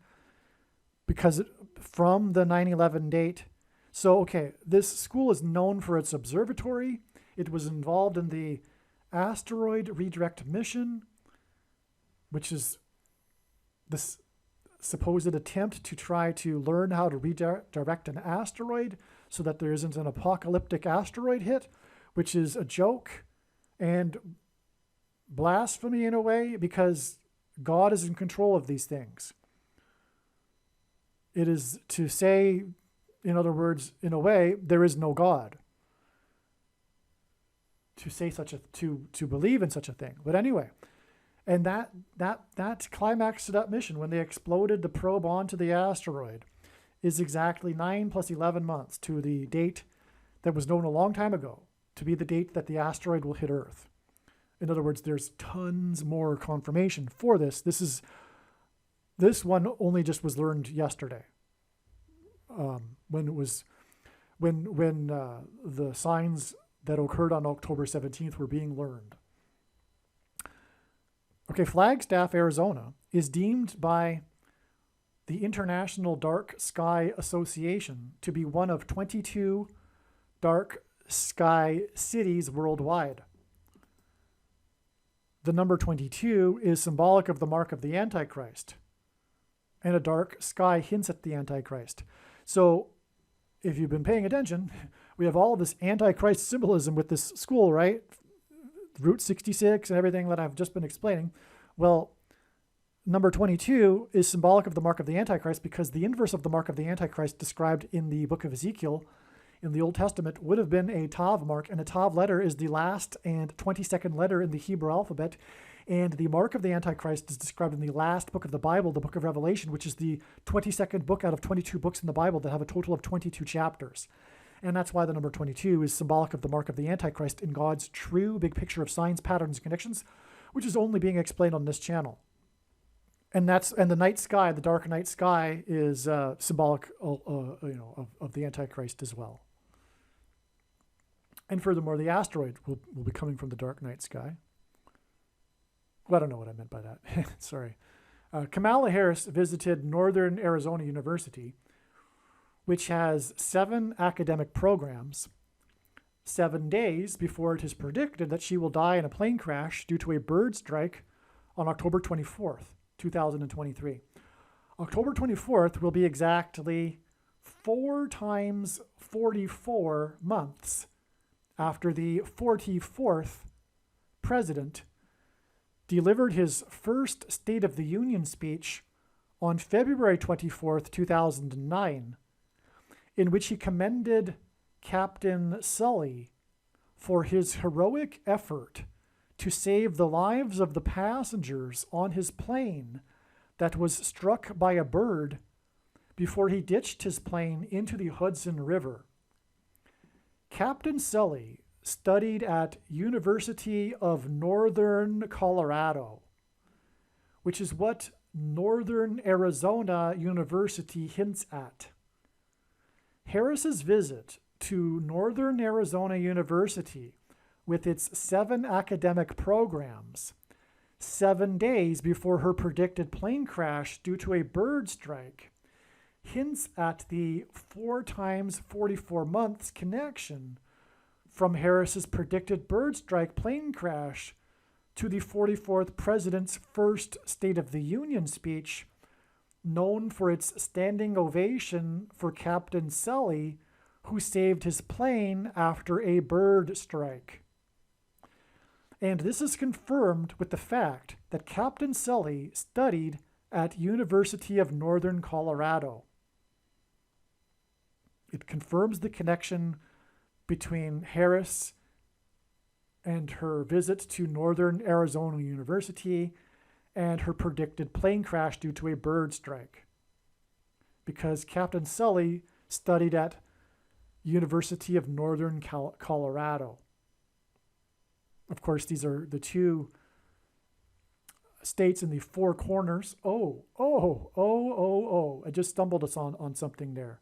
because from the 9/11 date. So, okay, this school is known for its observatory. It was involved in the asteroid redirect mission, which is this supposed attempt to try to learn how to redirect an asteroid so that there isn't an apocalyptic asteroid hit, which is a joke and blasphemy in a way, because God is in control of these things. It is to say, in other words, in a way, there is no God. To say to believe in such a thing. But anyway, and that climax to that mission, when they exploded the probe onto the asteroid, is exactly 9 plus 11 months to the date that was known a long time ago to be the date that the asteroid will hit Earth. In other words, there's tons more confirmation for this. This one only just was learned yesterday, when the signs that occurred on October 17th were being learned. Okay, Flagstaff, Arizona is deemed by the International Dark Sky Association to be one of 22 dark sky cities worldwide. The number 22 is symbolic of the mark of the Antichrist, and a dark sky hints at the Antichrist. So if you've been paying attention, we have all of this Antichrist symbolism with this school, right? Route 66 and everything that I've just been explaining. Well, number 22 is symbolic of the mark of the Antichrist, because the inverse of the mark of the Antichrist described in the book of Ezekiel in the Old Testament would have been a Tav mark, and a Tav letter is the last and 22nd letter in the Hebrew alphabet. And the mark of the Antichrist is described in the last book of the Bible, the book of Revelation, which is the 22nd book out of 22 books in the Bible that have a total of 22 chapters. And that's why the number 22 is symbolic of the mark of the Antichrist in God's true big picture of signs, patterns, and connections, which is only being explained on this channel. And the night sky, the dark night sky, is symbolic, of the Antichrist as well. And furthermore, the asteroid will be coming from the dark night sky. Well, I don't know what I meant by that. Sorry. Kamala Harris visited Northern Arizona University, which has 7 academic programs, 7 days before it is predicted that she will die in a plane crash due to a bird strike on October 24th, 2023. October 24th will be exactly 4 times 44 months after the 44th president delivered his first State of the Union speech on February 24th, 2009, in which he commended Captain Sully for his heroic effort to save the lives of the passengers on his plane that was struck by a bird before he ditched his plane into the Hudson River. Captain Sully studied at University of Northern Colorado, which is what Northern Arizona University hints at. Harris's visit to Northern Arizona University with its 7 academic programs, 7 days before her predicted plane crash due to a bird strike, hints at the 4 times 44 months connection from Harris's predicted bird strike plane crash to the 44th president's first State of the Union speech, known for its standing ovation for Captain Sully, who saved his plane after a bird strike. And this is confirmed with the fact that Captain Sully studied at University of Northern Colorado. It confirms the connection between Harris and her visit to Northern Arizona University and her predicted plane crash due to a bird strike, because Captain Sully studied at University of Northern Colorado. Of course, these are the 2 states in the 4 corners. I just stumbled us on something there.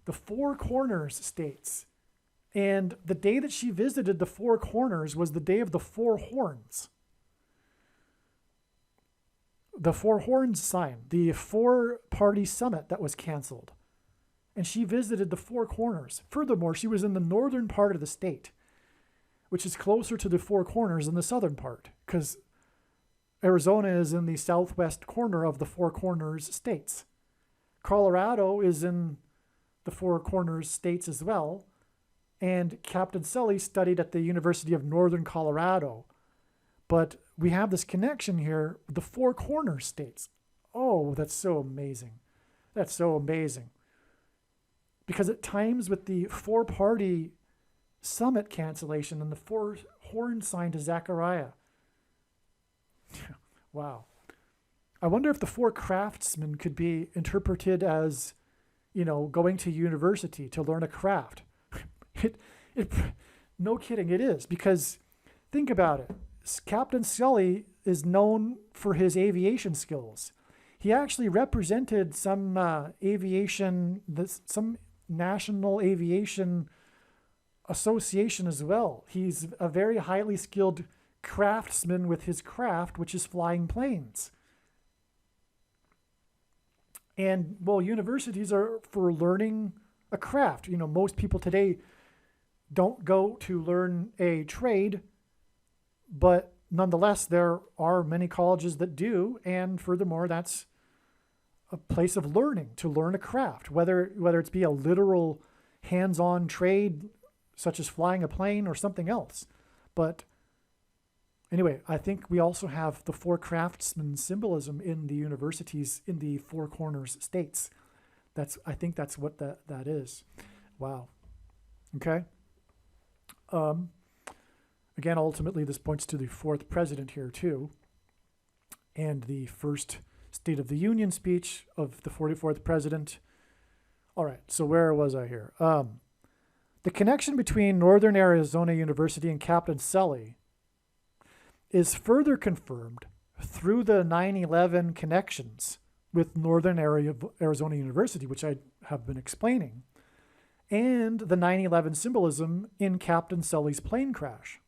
The 4 corners states. And the day that she visited the 4 corners was the day of the 4 horns. The 4 horns sign, the 4-party summit that was canceled. And she visited the 4 corners. Furthermore, she was in the northern part of the state, which is closer to the 4 corners than the southern part, because Arizona is in the southwest corner of the 4 corners states. Colorado is in the 4 corners states as well. And Captain Sully studied at the University of Northern Colorado. But we have this connection here with the 4 corners states. Oh, that's so amazing. That's so amazing. Because it times with the 4-party summit cancellation and the 4 horn sign to Zechariah. Wow. I wonder if the 4 craftsmen could be interpreted as, going to university to learn a craft. No kidding, it is. Because think about it. Captain Sully is known for his aviation skills. He actually represented some some national aviation association as well. He's a very highly skilled craftsman with his craft, which is flying planes. And, well, universities are for learning a craft. You know, most people today don't go to learn a trade, but nonetheless, there are many colleges that do. And furthermore, that's a place of learning, to learn a craft, whether it's be a literal hands-on trade, such as flying a plane or something else. But anyway, I think we also have the four craftsmen symbolism in the universities in the Four Corners states. I think that's what that is. Wow. Okay. Again, ultimately, this points to the fourth president here too, and the first State of the Union speech of the 44th president. All right. So where was I here? The connection between Northern Arizona University and Captain Sully is further confirmed through the 9/11 connections with Northern Arizona University, which I have been explaining, and the 9/11 symbolism in Captain Sully's plane crash.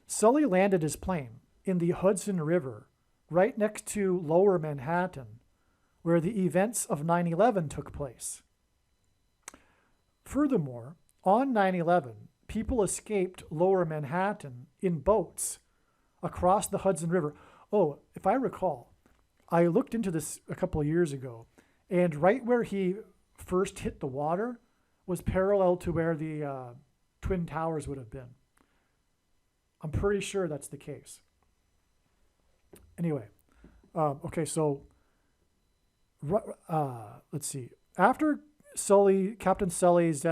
Sully landed his plane in the Hudson River right next to Lower Manhattan, where the events of 9/11 took place. Furthermore, on 9/11, people escaped Lower Manhattan in boats across the Hudson River. Oh, if I recall, I looked into this a couple of years ago, and right where he first hit the water was parallel to where the Twin Towers would have been. I'm pretty sure that's the case. Anyway, okay, so let's see. After Captain Sully's...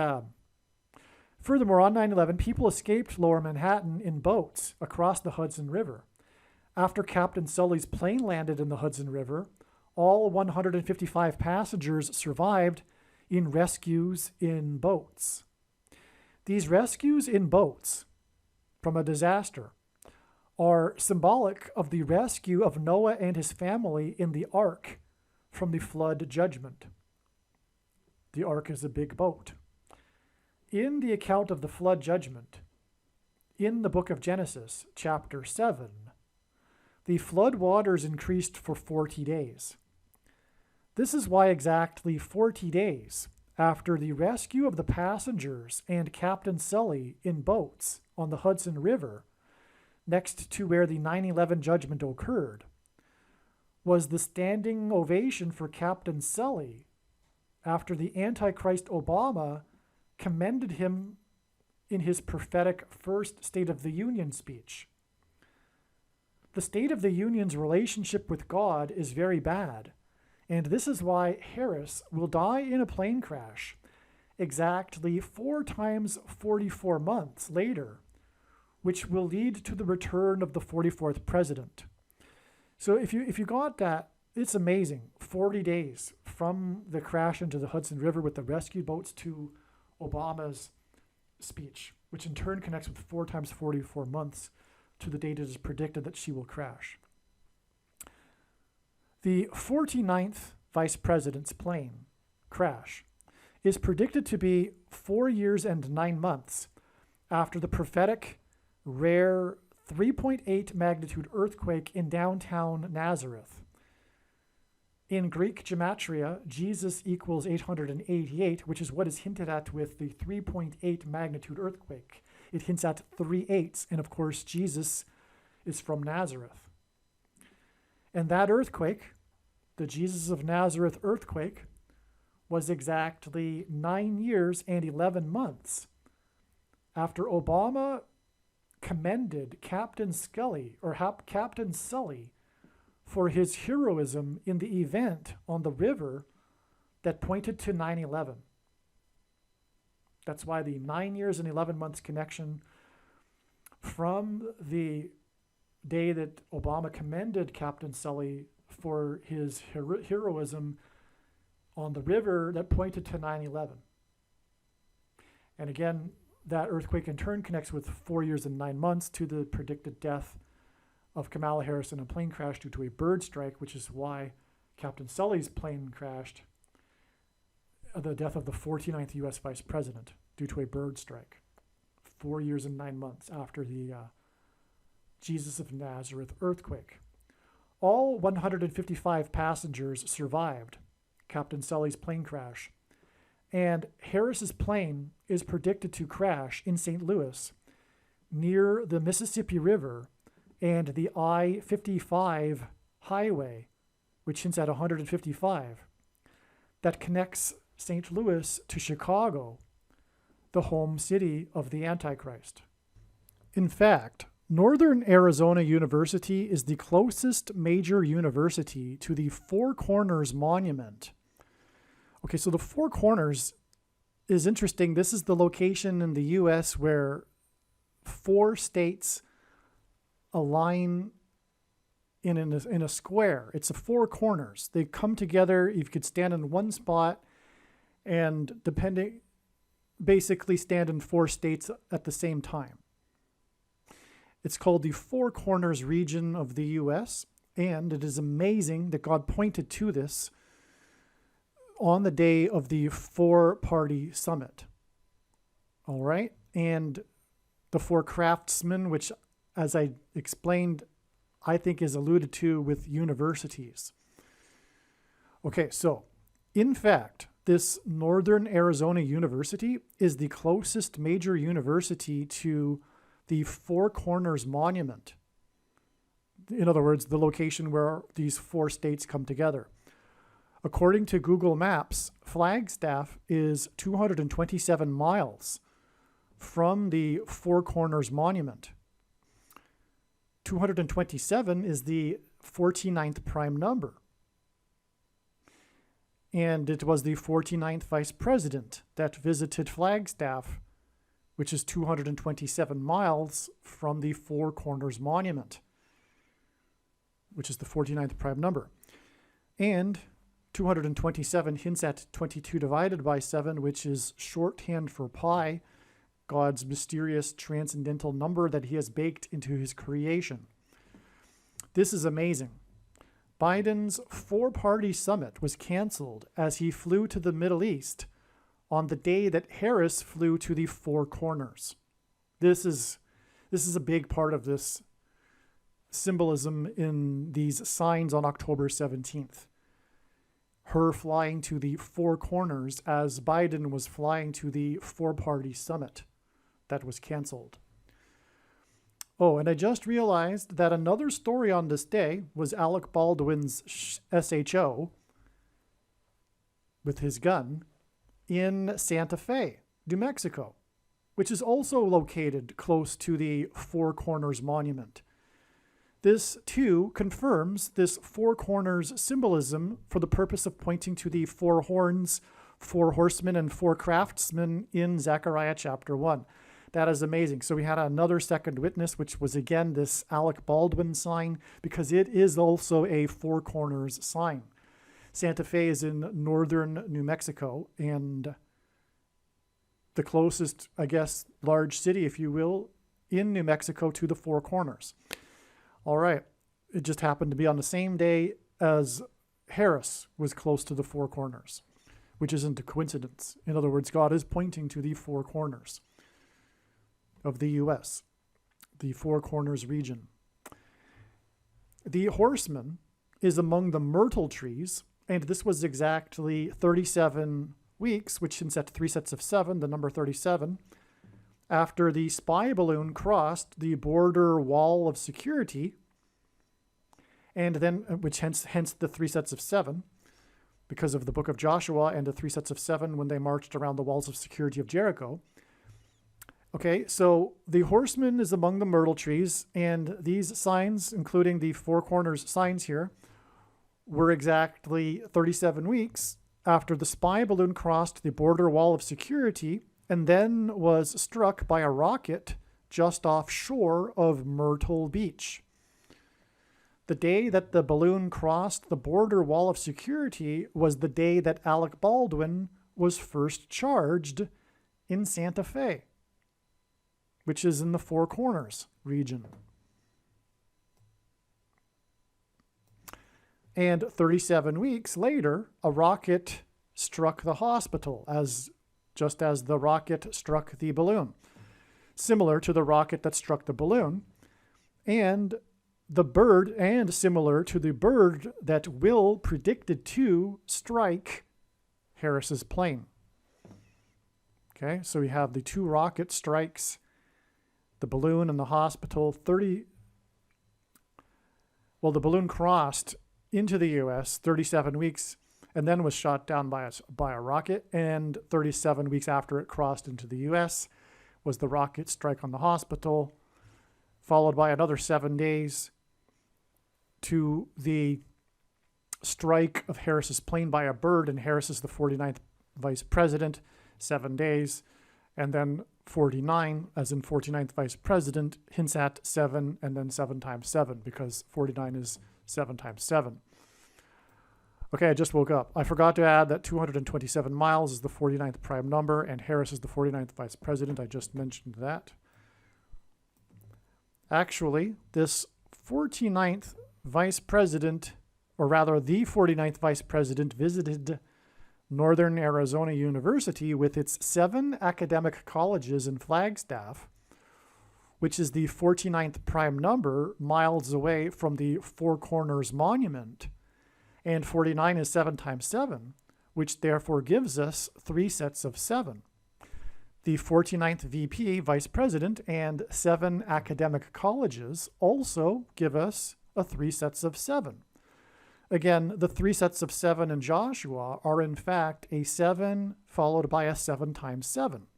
Furthermore, on 9/11, people escaped Lower Manhattan in boats across the Hudson River. After Captain Sully's plane landed in the Hudson River, all 155 passengers survived in rescues in boats. These rescues in boats from a disaster are symbolic of the rescue of Noah and his family in the ark from the flood judgment. The ark is a big boat. In the account of the flood judgment, in the book of Genesis, chapter 7, the flood waters increased for 40 days. This is why exactly 40 days after the rescue of the passengers and Captain Sully in boats on the Hudson River, next to where the 9/11 judgment occurred, was the standing ovation for Captain Sully after the Antichrist Obama commended him in his prophetic first State of the Union speech. The State of the Union's relationship with God is very bad, and this is why Harris will die in a plane crash exactly 4 times 44 months later, which will lead to the return of the 44th president. So if you got that, it's amazing. 40 days from the crash into the Hudson River with the rescue boats to Obama's speech, which in turn connects with 4 times 44 months to the date it is predicted that she will crash. The 49th vice president's plane crash is predicted to be 4 years and 9 months after the prophetic, rare 3.8 magnitude earthquake in downtown Nazareth. In Greek gematria, Jesus equals 888, which is what is hinted at with the 3.8 magnitude earthquake. It hints at 3 8s, and of course, Jesus is from Nazareth. And that earthquake, the Jesus of Nazareth earthquake, was exactly 9 years and 11 months after Obama commended Captain Sully for his heroism in the event on the river that pointed to 9/11. That's why the 9 years and 11 months connection from the day that Obama commended Captain Sully for his heroism on the river that pointed to 9/11. And again, That earthquake in turn connects with 4 years and 9 months to the predicted death of Kamala Harris in a plane crash due to a bird strike, which is why Captain Sully's plane crashed. The death of the 49th U.S. Vice President due to a bird strike. 4 years and 9 months after the Jesus of Nazareth earthquake. All 155 passengers survived Captain Sully's plane crash, and Harris's plane is predicted to crash in St. Louis near the Mississippi River and the I-55 highway, which hints at 155, that connects St. Louis to Chicago, the home city of the Antichrist. In fact, Northern Arizona University is the closest major university to the Four Corners Monument. Okay, so the Four Corners is interesting. This is the location in the U.S. where 4 states align in a square. It's a 4 corners. They come together. You could stand in one spot and basically stand in 4 states at the same time. It's called the Four Corners region of the U.S., and it is amazing that God pointed to this on the day of the 4-party summit. All right? And the 4 craftsmen, which, as I explained, I think is alluded to with universities. Okay, so, in fact, this Northern Arizona University is the closest major university to the Four Corners Monument. In other words, the location where these 4 states come together. According to Google Maps, Flagstaff is 227 miles from the Four Corners Monument. 227 is the 49th prime number. And it was the 49th vice president that visited Flagstaff, which is 227 miles from the Four Corners Monument, which is the 49th prime number. And 227 hints at 22 divided by 7, which is shorthand for pi, God's mysterious transcendental number that he has baked into his creation. This is amazing. Biden's 4-party summit was canceled as he flew to the Middle East on the day that Harris flew to the Four Corners. This is a big part of this symbolism in these signs on October 17th. Her flying to the Four Corners as Biden was flying to the 4-party summit that was canceled. Oh, and I just realized that another story on this day was Alec Baldwin's SHO with his gun in Santa Fe, New Mexico, which is also located close to the Four Corners Monument. This, too, confirms this Four Corners symbolism for the purpose of pointing to the 4 horns, 4 horsemen, and 4 craftsmen in Zechariah chapter 1. That is amazing. So we had another second witness, which was, again, this Alec Baldwin sign, because it is also a Four Corners sign. Santa Fe is in northern New Mexico, and the closest, I guess, large city, if you will, in New Mexico to the Four Corners. All right. It just happened to be on the same day as Harris was close to the Four Corners, which isn't a coincidence. In other words, God is pointing to the Four Corners of the U.S., the Four Corners region. The horseman is among the myrtle trees, and this was exactly 37 weeks, which hints at 3 sets of 7, the number 37, after the spy balloon crossed the border wall of security, and then, which hence the 3 sets of 7, because of the book of Joshua and the 3 sets of 7 when they marched around the walls of security of Jericho. Okay, so the horseman is among the myrtle trees, and these signs, including the Four Corners signs here, were exactly 37 weeks after the spy balloon crossed the border wall of security and then was struck by a rocket just offshore of Myrtle Beach. The day that the balloon crossed the border wall of security was the day that Alec Baldwin was first charged in Santa Fe. which is in the Four Corners region. And 37 weeks later, a rocket struck the hospital, just as the rocket struck the balloon, similar to the rocket that struck the balloon, and similar to the bird that Will predicted to strike Harris's plane. Okay, so we have the two rocket strikes, the balloon and the hospital. The balloon crossed into the U.S. 37 weeks and then was shot down by a rocket, and 37 weeks after it crossed into the U.S. was the rocket strike on the hospital, followed by another 7 days to the strike of Harris's plane by a bird, and Harris is the 49th vice president, 7 days, and then 49, as in 49th vice president, hints at 7 and then 7 times 7, because 49 is 7 times 7. Okay, I just woke up. I forgot to add that 227 miles is the 49th prime number, and Harris is the 49th vice president. I just mentioned that. Actually, this 49th vice president, or rather the 49th vice president, visited Northern Arizona University with its 7 academic colleges in Flagstaff, which is the 49th prime number, miles away from the Four Corners Monument. And 49 is 7 times 7, which therefore gives us 3 sets of 7. The 49th VP, vice president, and 7 academic colleges also give us 3 sets of 7. Again, the 3 sets of 7 in Joshua are in fact a 7 followed by a 7 times 7.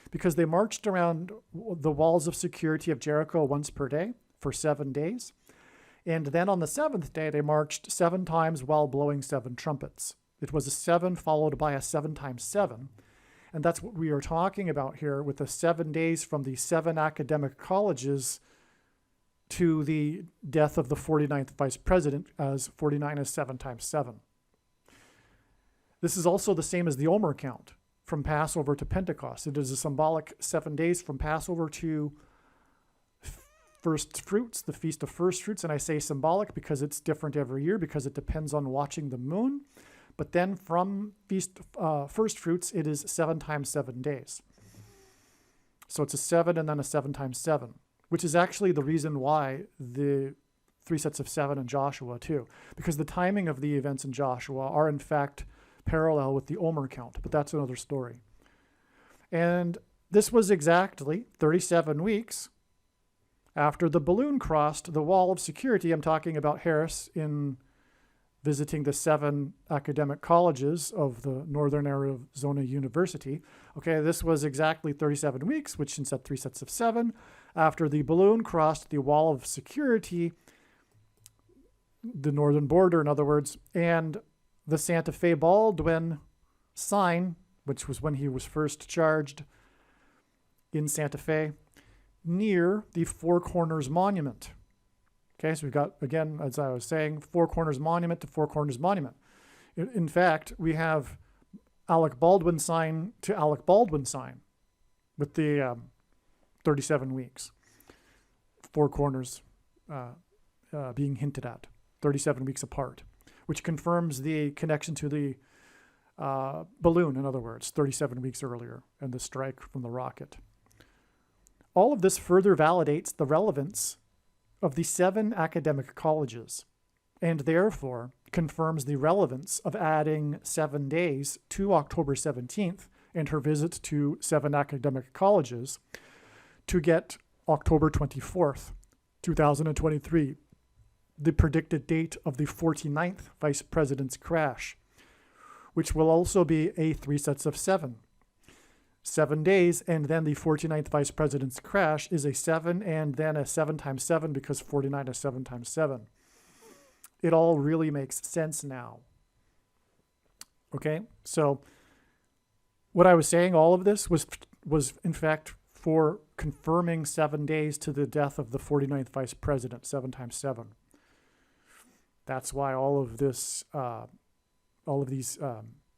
Because they marched around the walls of security of Jericho once per day for 7 days. And then on the 7th day, they marched 7 times while blowing 7 trumpets. It was a 7 followed by a 7 times 7. And that's what we are talking about here with the 7 days from the 7 academic colleges to the death of the 49th vice president, as 49 is 7 times 7. This is also the same as the Omer count from Passover to Pentecost. It is a symbolic 7 days from Passover to first fruits, the Feast of First Fruits. And I say symbolic because it's different every year, because it depends on watching the moon. But then from First Fruits, it is 7 times 7 days. So it's a 7 and then a 7 times 7, which is actually the reason why the 3 sets of 7 in Joshua too, because the timing of the events in Joshua are in fact parallel with the Omer count, but that's another story. And this was exactly 37 weeks after the balloon crossed the wall of security. I'm talking about Harris in visiting the 7 academic colleges of the Northern Arizona University. Okay, this was exactly 37 weeks, which is at 3 sets of 7, after the balloon crossed the wall of security, the northern border, in other words, and the Santa Fe Baldwin sign, which was when he was first charged in Santa Fe, near the Four Corners Monument. Okay, so we've got, again, as I was saying, Four Corners Monument to Four Corners Monument. In fact, we have Alec Baldwin sign to Alec Baldwin sign with the 37 weeks. Four corners being hinted at, 37 weeks apart, which confirms the connection to the balloon, in other words, 37 weeks earlier, and the strike from the rocket. All of this further validates the relevance of the 7 academic colleges, and therefore confirms the relevance of adding 7 days to October 17th and her visit to 7 academic colleges to get October 24th, 2023, the predicted date of the 49th vice president's crash, which will also be a 3 sets of 7. 7 days, and then the 49th vice president's crash is a 7 and then a 7 times 7, because 49 is 7 times 7. It all really makes sense now. Okay, so what I was saying, all of this was in fact for confirming 7 days to the death of the 49th vice president, 7 times 7. That's why all of this, all of these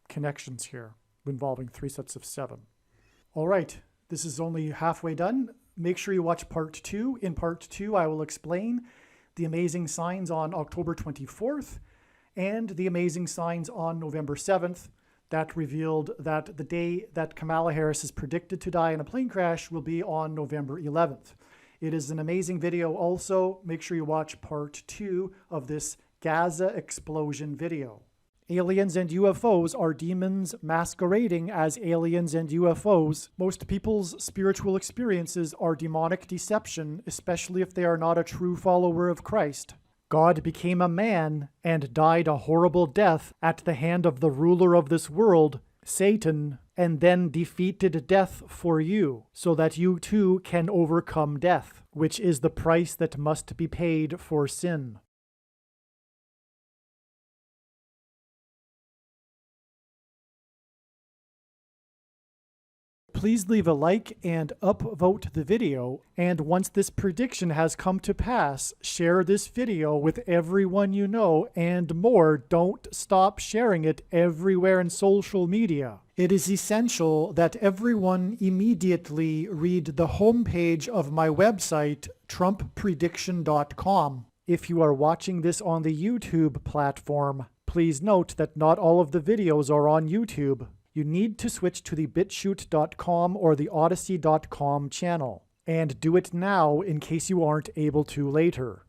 connections here involving 3 sets of 7. All right, this is only halfway done. make sure you watch part 2. In part 2, I will explain the amazing signs on October 24th and the amazing signs on November 7th that revealed that the day that Kamala Harris is predicted to die in a plane crash will be on November 11th. It is an amazing video also. Make sure you watch part 2 of this Gaza explosion video. Aliens and UFOs are demons masquerading as aliens and UFOs. Most people's spiritual experiences are demonic deception, especially if they are not a true follower of Christ. God became a man and died a horrible death at the hand of the ruler of this world, Satan, and then defeated death for you, so that you too can overcome death, which is the price that must be paid for sin. Please leave a like and upvote the video, and once this prediction has come to pass, share this video with everyone you know, and more, don't stop sharing it everywhere in social media. It is essential that everyone immediately read the homepage of my website, TrumpPrediction.com. If you are watching this on the YouTube platform, please note that not all of the videos are on YouTube. You need to switch to the BitChute.com or the Odyssey.com channel. And do it now in case you aren't able to later.